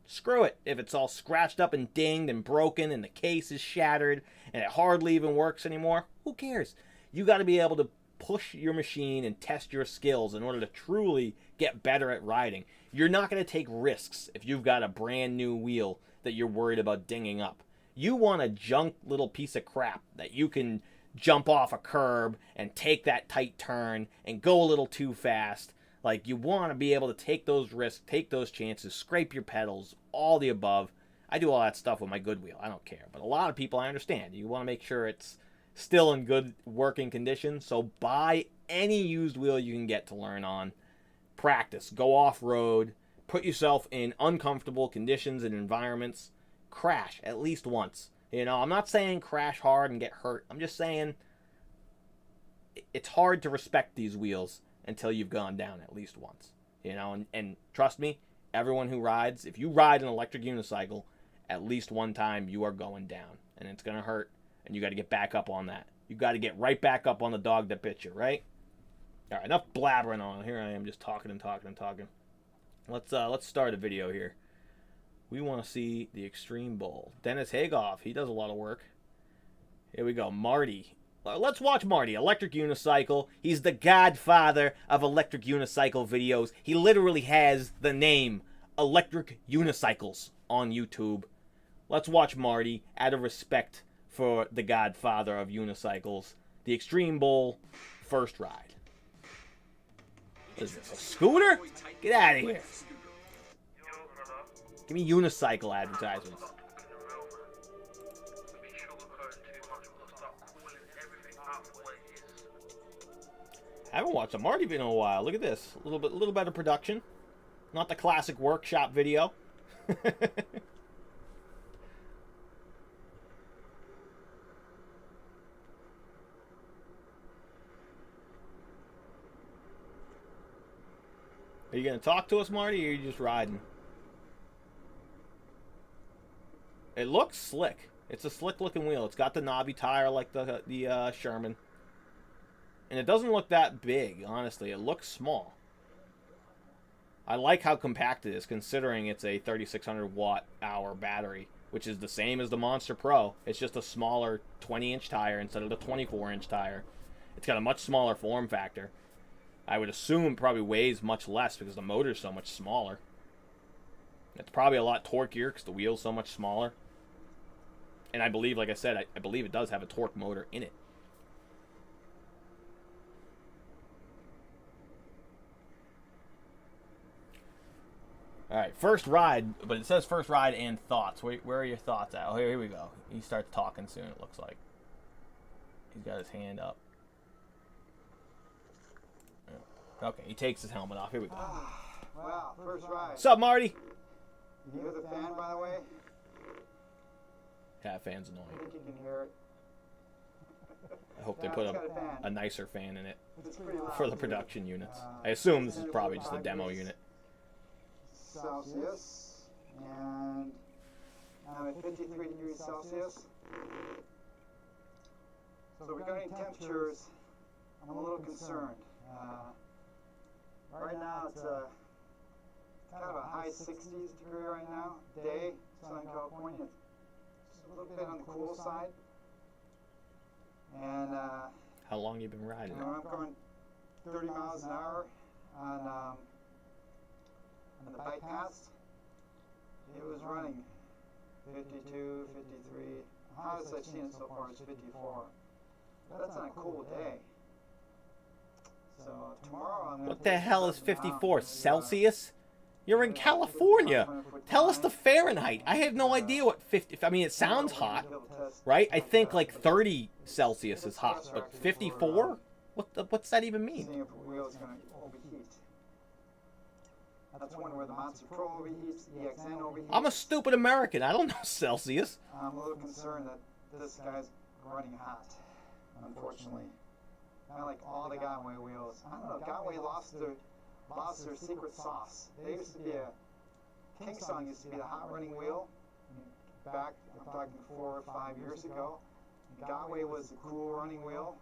screw it. If it's all scratched up and dinged and broken and the case is shattered and it hardly even works anymore, who cares? You got to be able to push your machine and test your skills in order to truly get better at riding. You're not going to take risks if you've got a brand new wheel that you're worried about dinging up. You want a junk little piece of crap that you can jump off a curb and take that tight turn and go a little too fast. Like, you want to be able to take those risks, take those chances, scrape your pedals, all the above. I do all that stuff with my good wheel. I don't care. But a lot of people, I understand. You want to make sure it's still in good working condition. So buy any used wheel you can get to learn on. Practice. Go off-road. Put yourself in uncomfortable conditions and environments. Crash at least once. You know, I'm not saying crash hard and get hurt. I'm just saying it's hard to respect these wheels until you've gone down at least once. You know, and trust me, everyone who rides, if you ride an electric unicycle, at least one time you are going down. And it's going to hurt. And you got to get back up on that. You got to get right back up on the dog that bit you, right? All right, enough blabbering on. Here I am just talking and talking and talking. Let's start a video here. We want to see the Extreme Bull. Dennis Hagoff, he does a lot of work. Here we go, Marty. Let's watch Marty, electric unicycle. He's the godfather of electric unicycle videos. He literally has the name Electric Unicycles on YouTube. Let's watch Marty out of respect for the godfather of unicycles. The Extreme Bull first ride. What is this, a scooter? Get out of here. Give me unicycle advertisements. I haven't watched a Marty video in a while. Look at this. A little better production. Not the classic workshop video. Are you going to talk to us, Marty, or are you just riding? It looks slick. It's a slick-looking wheel. It's got the knobby tire like the Sherman. And it doesn't look that big, honestly. It looks small. I like how compact it is, considering it's a 3,600 watt-hour battery, which is the same as the Monster Pro. It's just a smaller 20-inch tire instead of the 24-inch tire. It's got a much smaller form factor. I would assume it probably weighs much less because the motor's so much smaller. It's probably a lot torqueier because the wheel's so much smaller. And I believe, like I said, I believe it does have a torque motor in it. Alright, first ride, but it says first ride and thoughts. Where are your thoughts at? Oh, here we go. He starts talking soon, it looks like. He's got his hand up. Okay, he takes his helmet off. Here we go. Wow, first ride. What's up, Marty? You hear the fan, by the way? Yeah, fan's I annoying. think you can hear it. I hope they Yeah, put it's got a fan. a nicer fan in it It's pretty loud, for the too. production units. I assume this is probably just a 5 demo degrees unit. Celsius, and I'm at 53 degrees Celsius. So regarding temperatures, I'm a little concerned. Right now it's kind of a high 60s degree right now, day, Southern California. It's a little bit on the cool side. And How long you been riding you it? know, I'm going 30 miles an hour on the bike paths. It was running 52, 53. The highest I've seen it so far is 54. But that's on a cool day. So tomorrow I'm going to What the hell is 54 Celsius? You're in California. Tell us the Fahrenheit. I have no idea what 50. I mean, it sounds hot, right? I think like 30 Celsius is hot, but 54? What's that even mean? Seeing if the wheel's going to overheat. That's one where the Monster Pro overheats, the XN overheats. I'm a stupid American. I don't know Celsius. I'm a little concerned that this guy's running hot, unfortunately. Kind of like all the Godway wheels. I don't know, Godway lost their secret sauce. They used to be Kingsong used to be the hot running wheel. Back, I'm talking 4 or 5 years ago. Godway was the cool running wheel.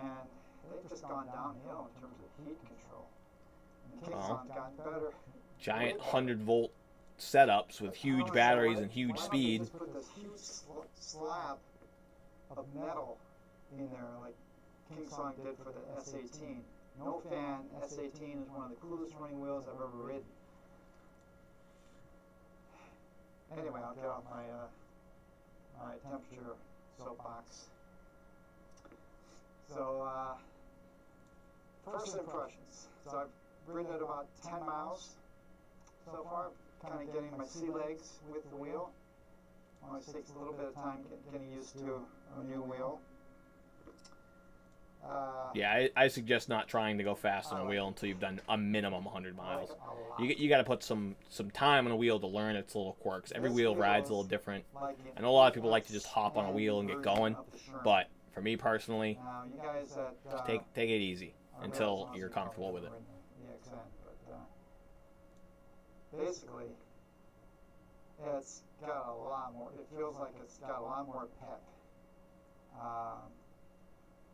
And they've just gone downhill in terms of heat control. And Kingsong's gotten better. Giant 100-volt setups with huge batteries and huge Why don't they speed. just put this huge slab of metal in there like Kingsong did for the S18. No fan, S18 is one of the coolest running wheels I've ever ridden. Anyway, I'll get off my temperature soapbox. So, first impressions. So I've ridden it about 10 miles so far, kind of getting my sea legs with the wheel. Always takes a little bit of time getting used to a new wheel. Yeah, I suggest not trying to go fast on a wheel until you've done a minimum 100 miles. You got to put some time on a wheel to learn its little quirks. Every wheel rides a little different. I know a lot of people like to just hop on a wheel and get going, but for me personally, you guys just take it easy until you're comfortable with it. Basically, it's got a lot more. It feels like it's got a lot more pep.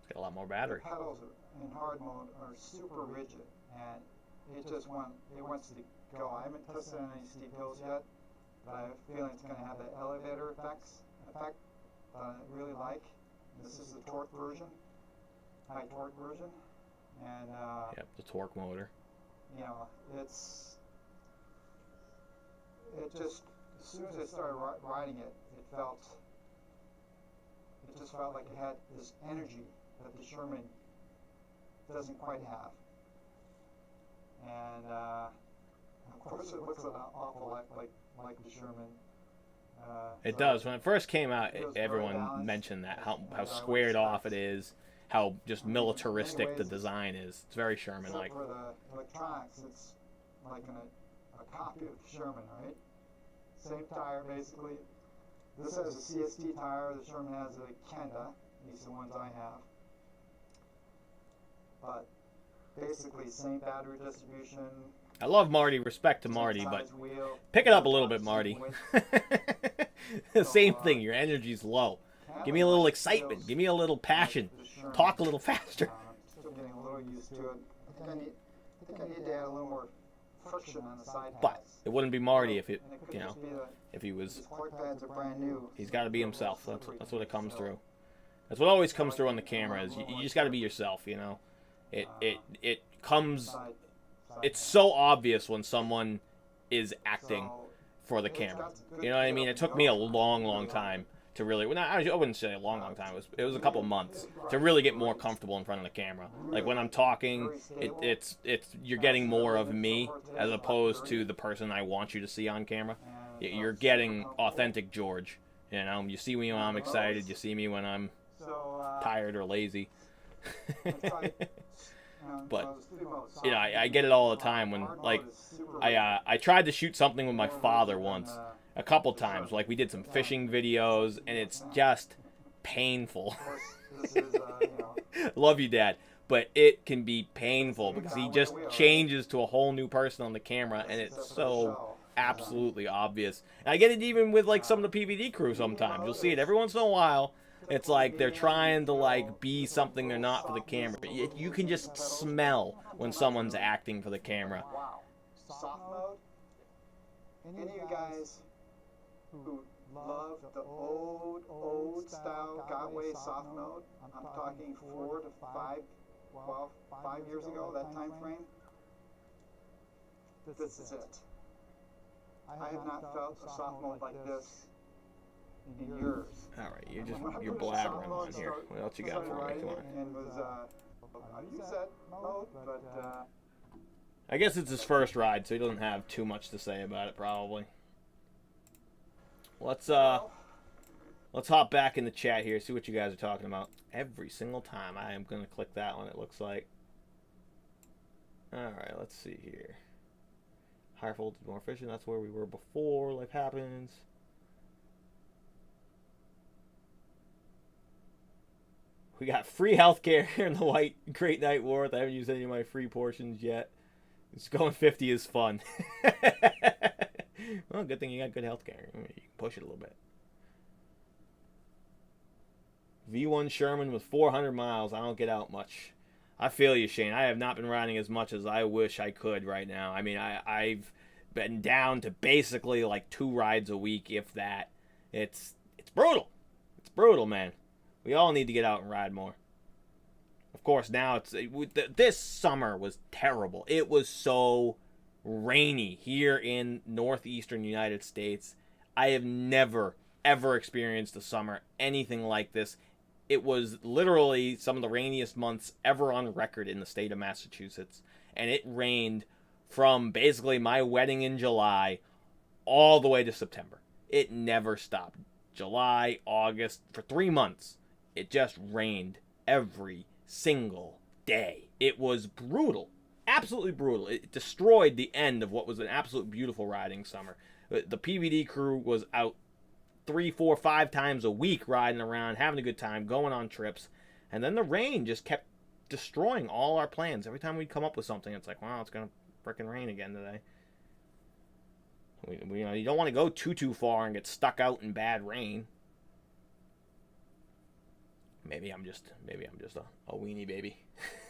It's got a lot more battery. The pedals in hard mode are super rigid, and it wants to go. I haven't tested on any steep hills yet, but I have a feeling it's going to have the elevator effect that I really like. This is the torque version, high torque version, and Yep, the torque motor. you know, it just, as soon as I started riding it, it just felt like it had this energy that the Sherman doesn't quite have. And of course it looks an awful lot like the Sherman. It so does. When it first came out, it was very everyone balanced. mentioned that, how And, squared off it is, how just militaristic the design is. It's very Except Sherman-like. for the electronics, it's like a copy of the Sherman, right? Same tire basically. This has a CST tire. The Sherman has a Kenda. These are the ones I have. But basically, same battery distribution. I love Marty. Respect to Marty, but pick it up a little bit, Marty. Same thing. Your energy's low. Give me a little excitement. Give me a little passion. Talk a little faster. Still getting a little used to it. I think I need to add a little more friction on the side But pads. it wouldn't be Marty if And it could just be if he was. these cork pads are brand new. He's got to be himself. That's what it comes through. That's what always comes through on the camera. Is you just got to be yourself. You know, it comes. It's so obvious when someone is acting for the camera. You know what I mean? It took me a long time to really. Well, I wouldn't say a long time. It was a couple months to really get more comfortable in front of the camera. Like when I'm talking, it's you're getting more of me as opposed to the person I want you to see on camera. You're getting authentic George. You know, you see me when I'm excited. You see me when I'm tired or lazy. But you know, I get it all the time when like I tried to shoot something with my father once, a couple times. Like we did some fishing videos, and it's just painful. Love you, Dad, but it can be painful because he just changes to a whole new person on the camera, and it's so absolutely obvious. And I get it even with like some of the PVD crew. Sometimes you'll see it every once in a while. It's like they're trying to like be something they're not for the camera. You can just smell when someone's acting for the camera. Wow. Soft mode? Any of you guys who love the old style Gotway soft mode? I'm talking 4 to 5, well, 5 years ago, that time frame. This is it. I have not felt a soft mode like this in years. All right, you're blabbering on here. What else you got for me? Come on. And was use that mode, but I guess it's his first ride, so he doesn't have too much to say about it, probably. Let's hop back in the chat here, see what you guys are talking about. Every single time I am gonna click that one, it looks like. All right, let's see here. Higher voltage, more efficient. That's where we were before. Life happens. We got free healthcare in the White Great Night War. I haven't used any of my free portions yet. It's going 50 is fun. Well, good thing you got good healthcare. You can push it a little bit. V1 Sherman with 400 miles. I don't get out much. I feel you, Shane. I have not been riding as much as I wish I could right now. I mean, I've been down to basically like 2 rides a week, if that. It's brutal. It's brutal, man. We all need to get out and ride more. Of course, now this summer was terrible. It was so rainy here in northeastern United States. I have never, ever experienced a summer anything like this. It was literally some of the rainiest months ever on record in the state of Massachusetts. And it rained from basically my wedding in July all the way to September. It never stopped. July, August, for 3 months. It just rained every single day. It was brutal. Absolutely brutal. It destroyed the end of what was an absolute beautiful riding summer. The PVD crew was out 3, 4, 5 times a week riding around, having a good time, going on trips. And then the rain just kept destroying all our plans. Every time we'd come up with something, it's like, wow, it's going to frickin' rain again today. You don't want to go too far and get stuck out in bad rain. Maybe I'm just a weenie baby.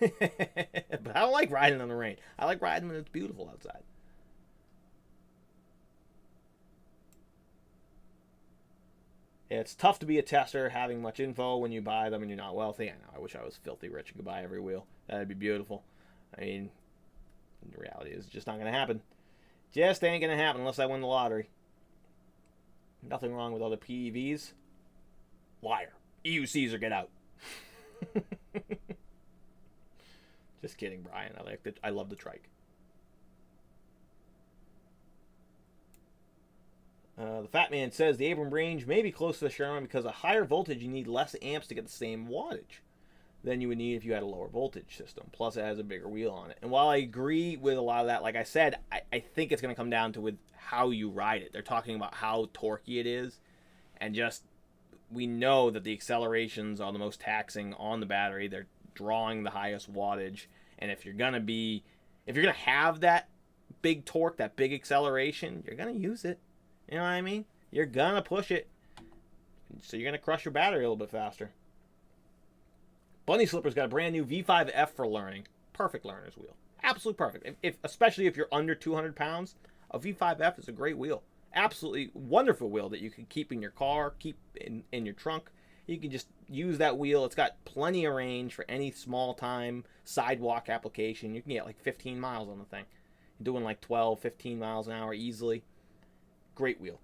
But I don't like riding in the rain. I like riding when it's beautiful outside. It's tough to be a tester having much info when you buy them and you're not wealthy. I know, I wish I was filthy rich and could buy every wheel. That'd be beautiful. I mean, the reality is it's just not going to happen. Just ain't going to happen unless I win the lottery. Nothing wrong with other PEVs. Liar. EU Caesar, get out. Just kidding, Brian. I love the trike. The Fat Man says the Abrams range may be close to the Sherman because a higher voltage you need less amps to get the same wattage. than you would need if you had a lower voltage system. Plus, it has a bigger wheel on it. And while I agree with a lot of that, like I said, I think it's going to come down to with how you ride it. They're talking about how torquey it is, and just we know that the accelerations are the most taxing on the battery. They're drawing the highest wattage, and if you're gonna have that big torque, that big acceleration, you're gonna use it. You know what I mean? You're gonna push it, so you're gonna crush your battery a little bit faster. Bunny Slipper's got a brand new V5F for learning. Perfect learner's wheel. Absolutely perfect. Especially if you're under 200 pounds, a V5F is a great wheel. Absolutely wonderful wheel that you can keep in your car, keep in your trunk. You can just use that wheel. It's got plenty of range for any small time sidewalk application. You can get like 15 miles on the thing. You're doing like 12, 15 miles an hour easily. Great wheel.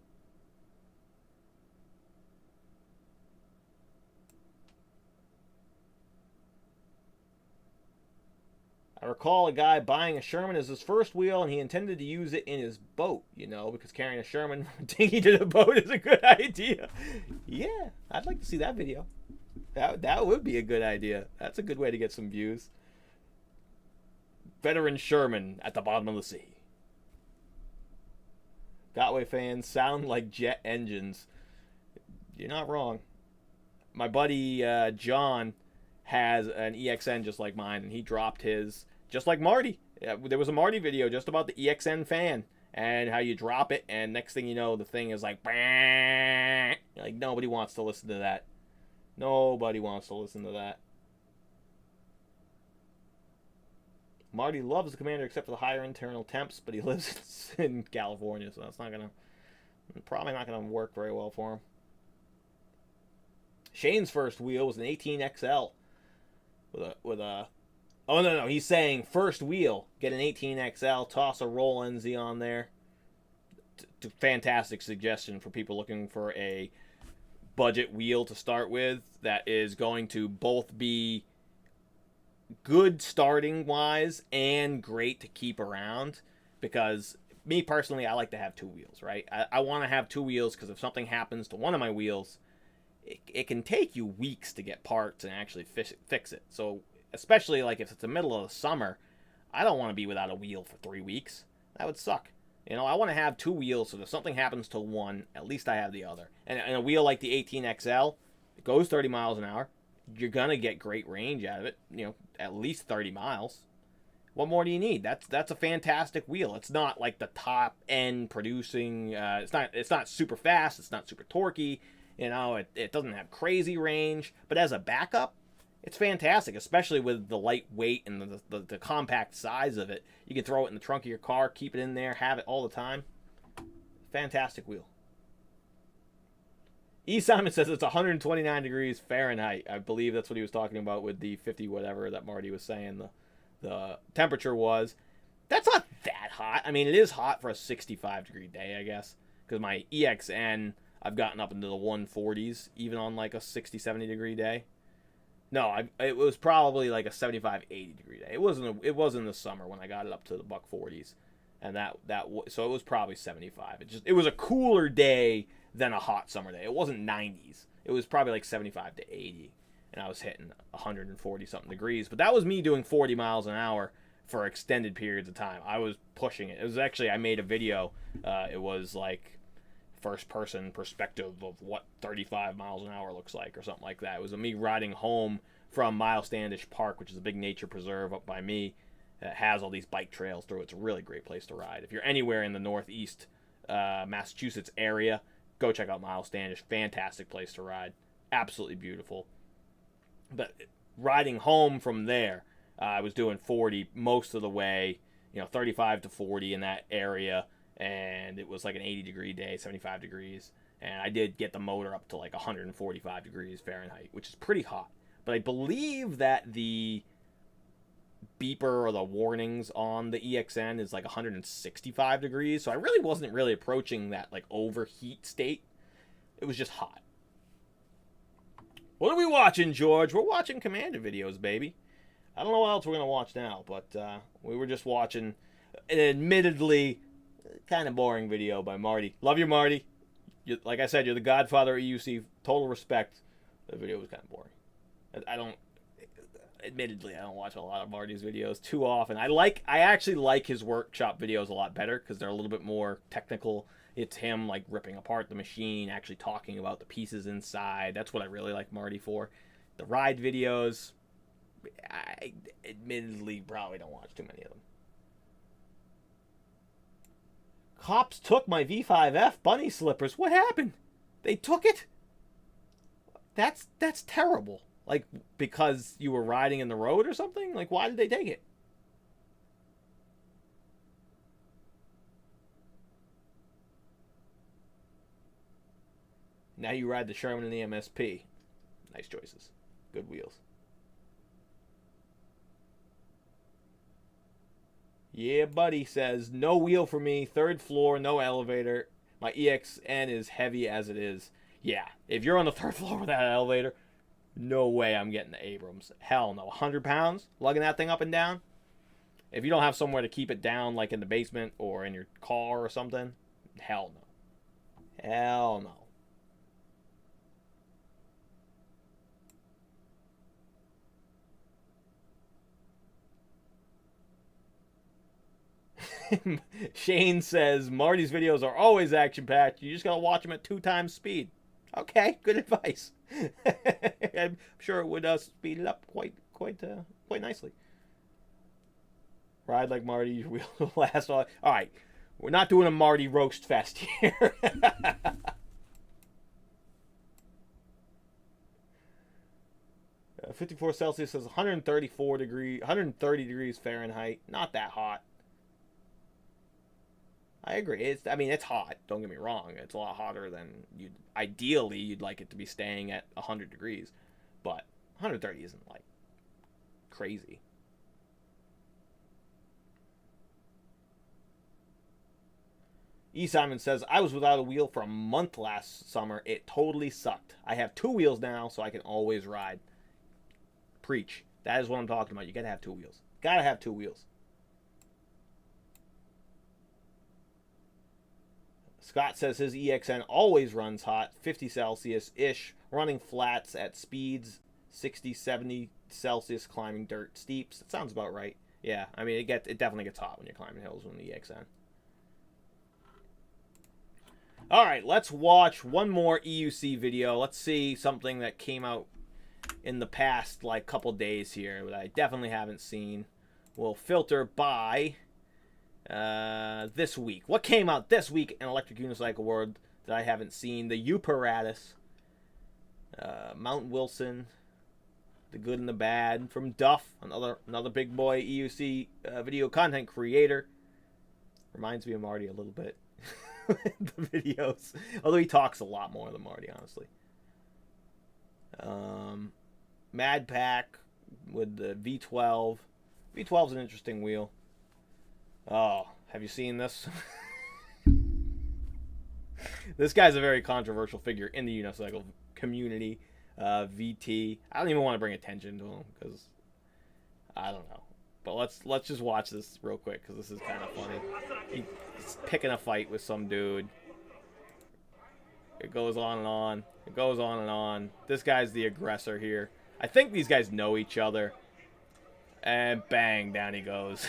I recall a guy buying a Sherman as his first wheel, and he intended to use it in his boat, because carrying a Sherman dinghy to the boat is a good idea. Yeah, I'd like to see that video. That would be a good idea. That's a good way to get some views. Veteran Sherman at the bottom of the sea. Gotway fans sound like jet engines. You're not wrong. My buddy John has an EXN just like mine, and he dropped his just like Marty. There was a Marty video just about the EXN fan and how you drop it, and next thing you know, the thing is like nobody wants to listen to that. Nobody wants to listen to that. Marty loves the Commander except for the higher internal temps, but he lives in California, so that's probably not gonna work very well for him. Shane's first wheel was an 18XL with a oh no, he's saying first wheel, get an 18XL, toss a roll NZ on there. Fantastic suggestion for people looking for a budget wheel to start with that is going to both be good starting wise and great to keep around, because me personally, I like to have two wheels, right? I want to have two wheels because if something happens to one of my wheels, it can take you weeks to get parts and actually fix it. So especially like if it's the middle of the summer, I don't want to be without a wheel for 3 weeks. That would suck. I want to have two wheels so that if something happens to one, at least I have the other. And a wheel like the 18XL, it goes 30 miles an hour. You're going to get great range out of it, at least 30 miles. What more do you need? That's a fantastic wheel. It's not like the top end producing. It's not super fast. It's not super torquey. It doesn't have crazy range. But as a backup, it's fantastic, especially with the light weight and the compact size of it. You can throw it in the trunk of your car, keep it in there, have it all the time. Fantastic wheel. E. Simon says it's 129 degrees Fahrenheit. I believe that's what he was talking about with the 50 whatever that Marty was saying the temperature was. That's not that hot. I mean, it is hot for a 65-degree day, I guess, because my EXN, I've gotten up into the 140s, even on like a 60, 70-degree day. No, it was probably like a 75, 80-degree day. It wasn't the summer when I got it up to the buck 40s, and so it was probably 75. It was a cooler day than a hot summer day. It wasn't 90s. It was probably like 75 to 80, and I was hitting 140 something degrees. But that was me doing 40 miles an hour for extended periods of time. I was pushing it. It was actually, I made a video. It was like first person perspective of what 35 miles an hour looks like or something like that. It was me riding home from Miles Standish Park, which is a big nature preserve up by me. It has all these bike trails through it. It's a really great place to ride. If you're anywhere in the northeast Massachusetts area, go check out Miles Standish. Fantastic place to ride. Absolutely beautiful. But riding home from there, I was doing 40 most of the way, 35 to 40 in that area. And it was like an 80-degree day, 75 degrees. And I did get the motor up to like 145 degrees Fahrenheit, which is pretty hot. But I believe that the beeper or the warnings on the EXN is like 165 degrees. So I really wasn't really approaching that like overheat state. It was just hot. What are we watching, George? We're watching Commander videos, baby. I don't know what else we're going to watch now, but we were just watching an admittedly kind of boring video by Marty. Love you, Marty. Like I said, you're the godfather of EUC. Total respect. The video was kind of boring. admittedly, I don't watch a lot of Marty's videos too often. I actually like his workshop videos a lot better because they're a little bit more technical. It's him like ripping apart the machine, actually talking about the pieces inside. That's what I really like Marty for. The ride videos, I admittedly probably don't watch too many of them. Cops took my V5F bunny slippers. What happened? They took it? That's terrible. Like, because you were riding in the road or something? Like, why did they take it? Now you ride the Sherman and the MSP. Nice choices. Good wheels. Yeah, buddy says, no wheel for me, 3rd floor, no elevator. My EXN is heavy as it is. Yeah, if you're on the 3rd floor without an elevator, no way I'm getting the Abrams. Hell no. 100 pounds? Lugging that thing up and down? If you don't have somewhere to keep it down, like in the basement or in your car or something, hell no. Hell no. Shane says, Marty's videos are always action-packed. You just gotta watch them at 2 times speed. Okay, good advice. I'm sure it would speed it up quite nicely. Ride like Marty, your wheel will last all. All right, we're not doing a Marty roast fest here. 54 Celsius says 130 degrees Fahrenheit. Not that hot. I agree. It's hot. Don't get me wrong. It's a lot hotter than ideally you'd like it to be staying at 100 degrees, but 130 isn't like crazy. E. Simon says, I was without a wheel for a month last summer. It totally sucked. I have 2 wheels now, so I can always ride. Preach. That is what I'm talking about. You gotta have 2 wheels. Gotta have 2 wheels. Scott says his EXN always runs hot, 50 Celsius-ish, running flats at speeds 60, 70 Celsius, climbing dirt steeps. That sounds about right. Yeah, it definitely gets hot when you're climbing hills with the EXN. All right, let's watch one more EUC video. Let's see something that came out in the past couple days here that I definitely haven't seen. We'll filter by this week. What came out this week in Electric Unicycle World that I haven't seen? The Uparatus, Mount Wilson, The Good and the Bad, from Duff, another big boy EUC video content creator. Reminds me of Marty a little bit. The videos, although he talks a lot more than Marty, honestly. Mad Pack with the V12. V12's an interesting wheel. Oh, have you seen this? This guy's a very controversial figure in the unicycle community. VT. I don't even want to bring attention to him because I don't know. But let's just watch this real quick because this is kind of funny. He's picking a fight with some dude. It goes on and on. It goes on and on. This guy's the aggressor here. I think these guys know each other. And bang, down he goes.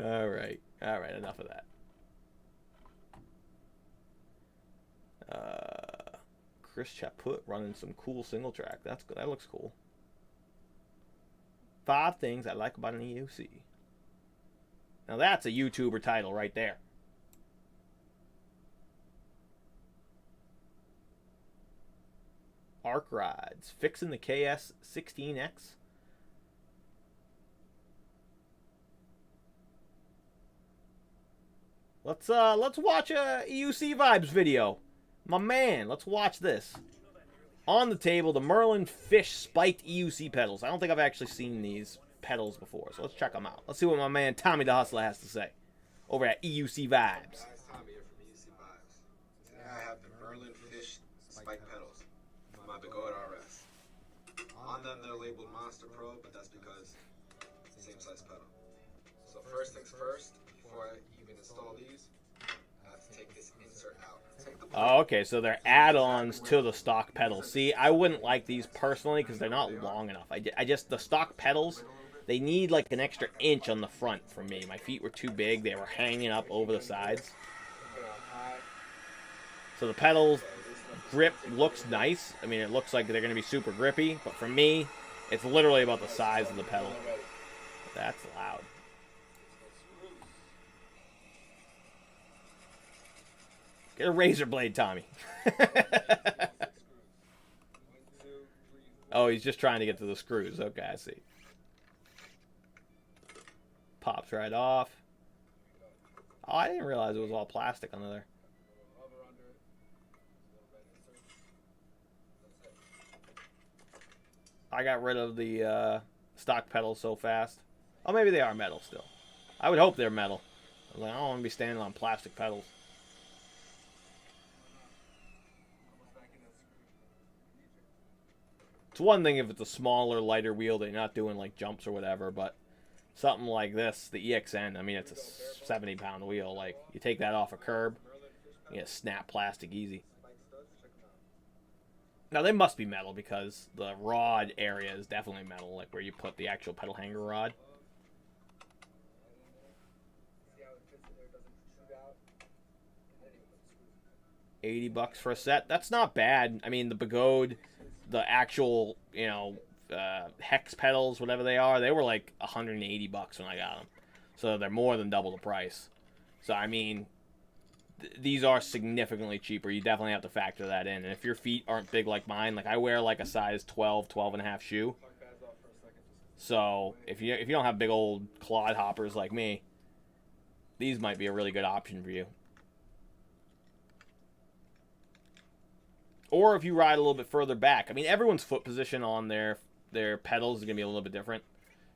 All right, enough of that. Chris Chaput running some cool single track. That's good. That looks cool. 5 things I like about an EUC. Now that's a YouTuber title right there. Arc Rides, fixing the KS16X. Let's watch a EUC Vibes video. My man, let's watch this. On the table, the Merlin Fish spiked EUC pedals. I don't think I've actually seen these pedals before, so let's check them out. Let's see what my man Tommy the Hustler has to say over at EUC Vibes. Guys, Tommy here from EUC Vibes. Today I have the Merlin Fish spike pedals from my Begode RS. On them they're labeled Monster Pro, but that's because it's the same size pedal. So first things first, before I even install these, I have to take this insert out. Take the Oh, okay, so they're add-ons to the stock pedals. See, I wouldn't like these personally because they're not long enough. I just, the stock pedals, they need like an extra inch on the front for me. My feet were too big. They were hanging up over the sides. So the pedals grip looks nice. I mean, it looks like they're going to be super grippy, but for me, it's literally about the size of the pedal. That's loud. Get a razor blade, Tommy. Oh, he's just trying to get to the screws. Okay, I see. Pops right off. Oh, I didn't realize it was all plastic under there. I got rid of the stock pedals so fast. Oh, maybe they are metal still. I would hope they're metal. I don't want to be standing on plastic pedals. It's one thing if it's a smaller, lighter wheel that you're not doing like jumps or whatever, but something like this, the EXN, I mean, it's a 70-pound wheel. Like, you take that off a curb, you get snap plastic easy. Now, they must be metal because the rod area is definitely metal, like where you put the actual pedal hanger rod. $80 for a set. That's not bad. I mean, the Pagode, the actual, you know, hex pedals, whatever they are, they were like $180 when I got them. So they're more than double the price. So, I mean, these are significantly cheaper. You definitely have to factor that in. And if your feet aren't big like mine, like I wear like a size 12, 12 and a half shoe. So if you don't have big old clod hoppers like me, these might be a really good option for you. Or if you ride a little bit further back. I mean, everyone's foot position on their pedals is going to be a little bit different.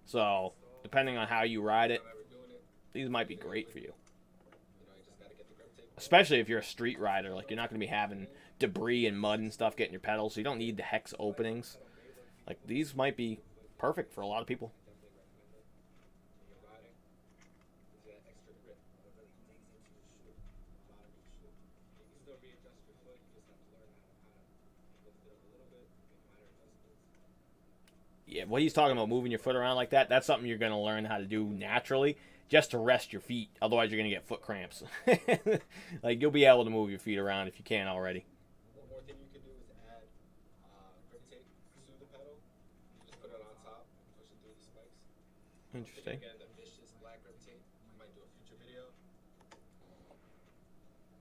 So, depending on how you ride it, these might be great for you. Especially if you're a street rider. Like, you're not going to be having debris and mud and stuff getting your pedals, so you don't need the hex openings. Like, these might be perfect for a lot of people. Yeah, what he's talking about, moving your foot around like that, that's something you're going to learn how to do naturally, just to rest your feet. Otherwise, you're going to get foot cramps. Like, you'll be able to move your feet around if you can't already. One more thing you can do is add grip tape to the pedal. You just put it on top, push it through the spikes. Interesting. Again, the vicious black grip tape. We might do a future video.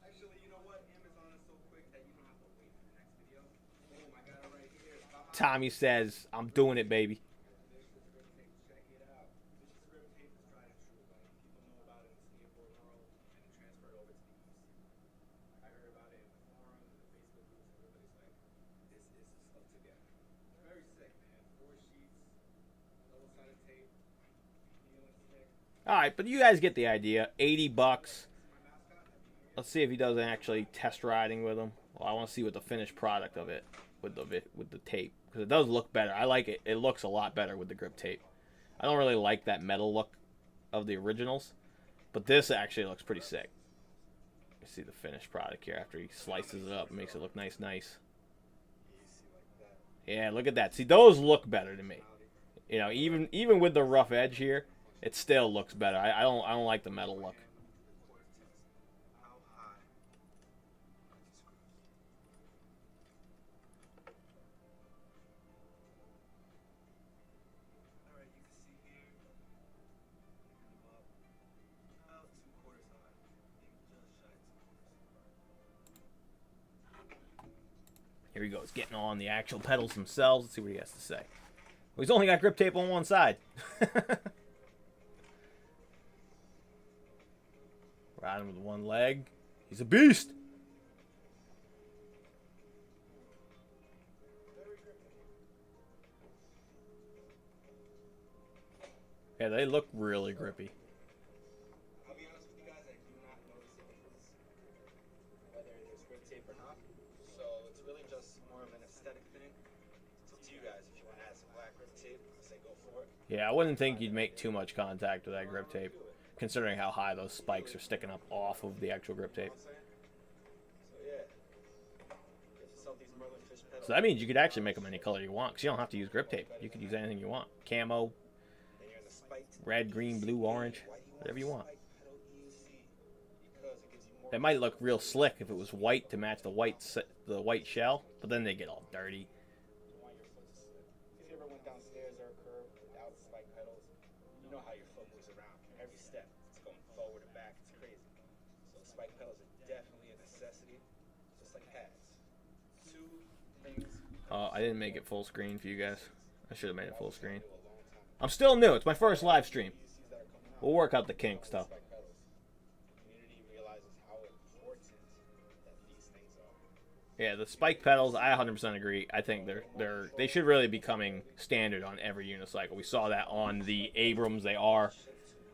Actually, you know what? Amazon is so quick that you don't have to wait for the next video. Boom, I got it right here. Tommy says, I'm doing it, baby. Alright, but you guys get the idea. $80. Let's see if he does actually test riding with them. Well, I want to see what the finished product of it with the tape, because it does look better. I like it. It looks a lot better with the grip tape. I don't really like that metal look of the originals, but this actually looks pretty sick. You see the finished product here after he slices it up and makes it look nice. Yeah, look at that. See, those look better to me. You know, even with the rough edge here, it still looks better. I don't like the metal look. Here he goes, getting on the actual pedals themselves. Let's see what he has to say. Well, he's only got grip tape on one side. Riding with one leg. He's a beast. Yeah, they look really grippy. I'll be honest with you guys, I do not notice a difference whether there's grip tape or not. So it's really just more of an aesthetic thing. It's up to you guys. If you want to add some black grip tape, I say go for it. Yeah, I wouldn't think you'd make too much contact with that grip tape. considering how high those spikes are sticking up off of the actual grip tape. So yeah, get yourself these Merlin fish pedals. So that means you could actually make them any color you want, because you don't have to use grip tape. You could use anything you want. Camo, Then you're in the spiked red, green, blue, orange, Why do you whatever you want. spike pedal EUC? Because it gives you more. It might look real slick if it was white to match the white shell, but then they get all dirty. You want your foot to slip. If you ever went downstairs or a curb without spike pedals, you know how your foot moves around. Every step, it's going forward and back. It's crazy. So spike pedals are definitely a necessity, just like pads. Two things. I didn't make it full screen for you guys. I should have made it full screen. I'm still new. It's my first live stream. We'll work out the kinks, though. Spike pedals. The community realizes how important that these things are. Yeah, the spike pedals, I 100% agree. I think they should really be coming standard on every unicycle. We saw that on the Abrams. They are.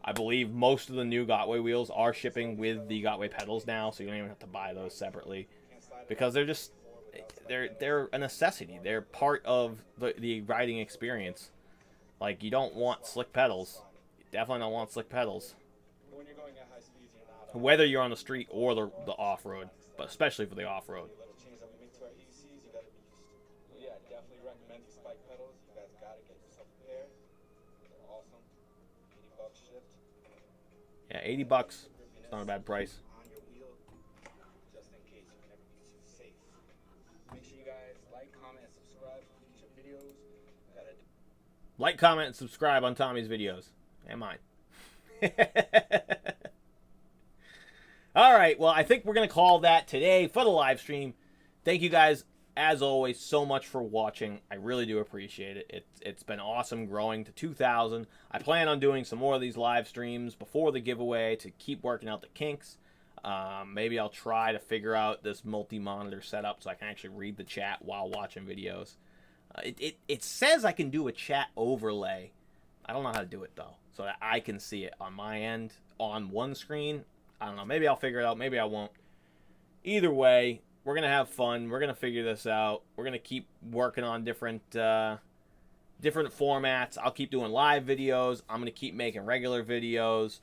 I believe most of the new Gotway wheels are shipping with the Gotway pedals now, so you don't even have to buy those separately, because they're a necessity. They're part of the riding experience. Like, you don't want slick pedals. You definitely don't want slick pedals, When you're going at high speeds, you're not whether you're on the street or the off-road, but especially for the off-road. little change that we make to our ECs, you gotta be used to. Well, yeah, I definitely recommend these spike pedals. You guys gotta get yourself a pair. They're awesome. $80 shipped. Yeah, $80. It's not a bad price. On your wheel, just in case you can never be too safe. Make sure you guys like, comment, and subscribe for future videos. Gotta do. Like, comment, and subscribe on Tommy's videos. And mine. All right, well, I think we're going to call that today for the live stream. Thank you guys, as always, so much for watching. I really do appreciate it. It's been awesome growing to 2,000. I plan on doing some more of these live streams before the giveaway to keep working out the kinks. Maybe I'll try to figure out this multi-monitor setup so I can actually read the chat while watching videos. It says I can do a chat overlay. I don't know how to do it, though, so that I can see it on my end on one screen. I don't know. Maybe I'll figure it out. Maybe I won't. Either way, we're going to have fun. We're going to figure this out. We're going to keep working on different formats. I'll keep doing live videos. I'm going to keep making regular videos.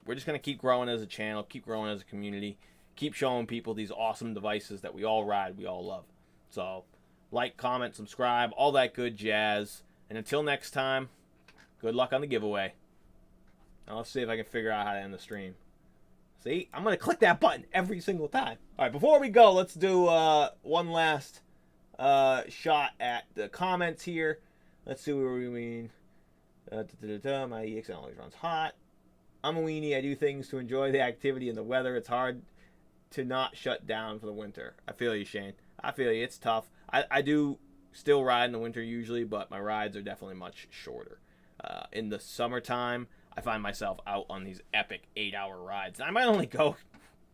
We're just going to keep growing as a channel, keep growing as a community, keep showing people these awesome devices that we all ride, we all love. So, like, comment, subscribe, all that good jazz. And until next time, good luck on the giveaway. Now let's see if I can figure out how to end the stream. See, I'm going to click that button every single time. All right, before we go, let's do one last shot at the comments here. Let's see where we mean. My EXL always runs hot. I'm a weenie. I do things to enjoy the activity and the weather. It's hard to not shut down for the winter. I feel you, Shane. I feel you. It's tough. I do still ride in the winter usually, but my rides are definitely much shorter. In the summertime, I find myself out on these epic 8-hour rides. I might only go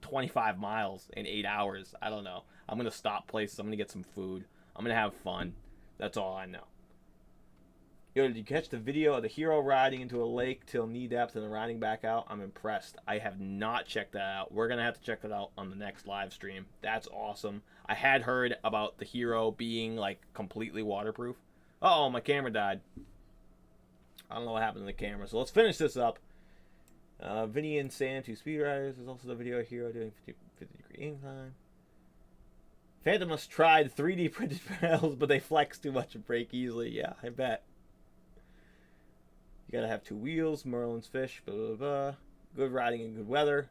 25 miles in 8 hours. I don't know. I'm going to stop places. I'm going to get some food. I'm going to have fun. That's all I know. Yo, did you catch the video of the hero riding into a lake till knee depth and then riding back out? I'm impressed. I have not checked that out. We're going to have to check that out on the next live stream. That's awesome. I had heard about the hero being, like, completely waterproof. Uh-oh, my camera died. I don't know what happened to the camera. So let's finish this up. Vinny and Sam, 2 speed riders. There's also the video of hero doing 50-degree incline. Phantom has tried 3D printed pedals, but they flex too much and break easily. Yeah, I bet. You gotta have 2 wheels, Merlin's fish, blah, blah, blah. Good riding in good weather.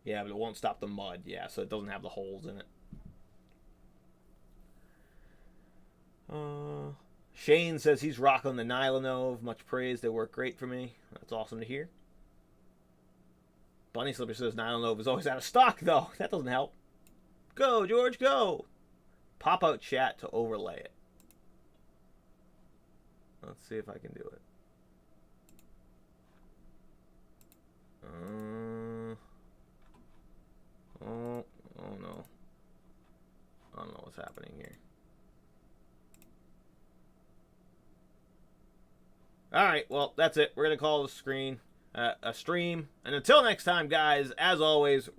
Yeah, but it won't stop the mud. Yeah, so it doesn't have the holes in it. Shane says he's rocking the Nylanov. Much praise. They work great for me. That's awesome to hear. Bunny Slipper says Nylanov is always out of stock, though. That doesn't help. Go, George, go. Pop out chat to overlay it. Let's see if I can do it. Oh no. I don't know what's happening here. Alright, well, that's it. We're going to call the screen a stream. And until next time, guys, as always,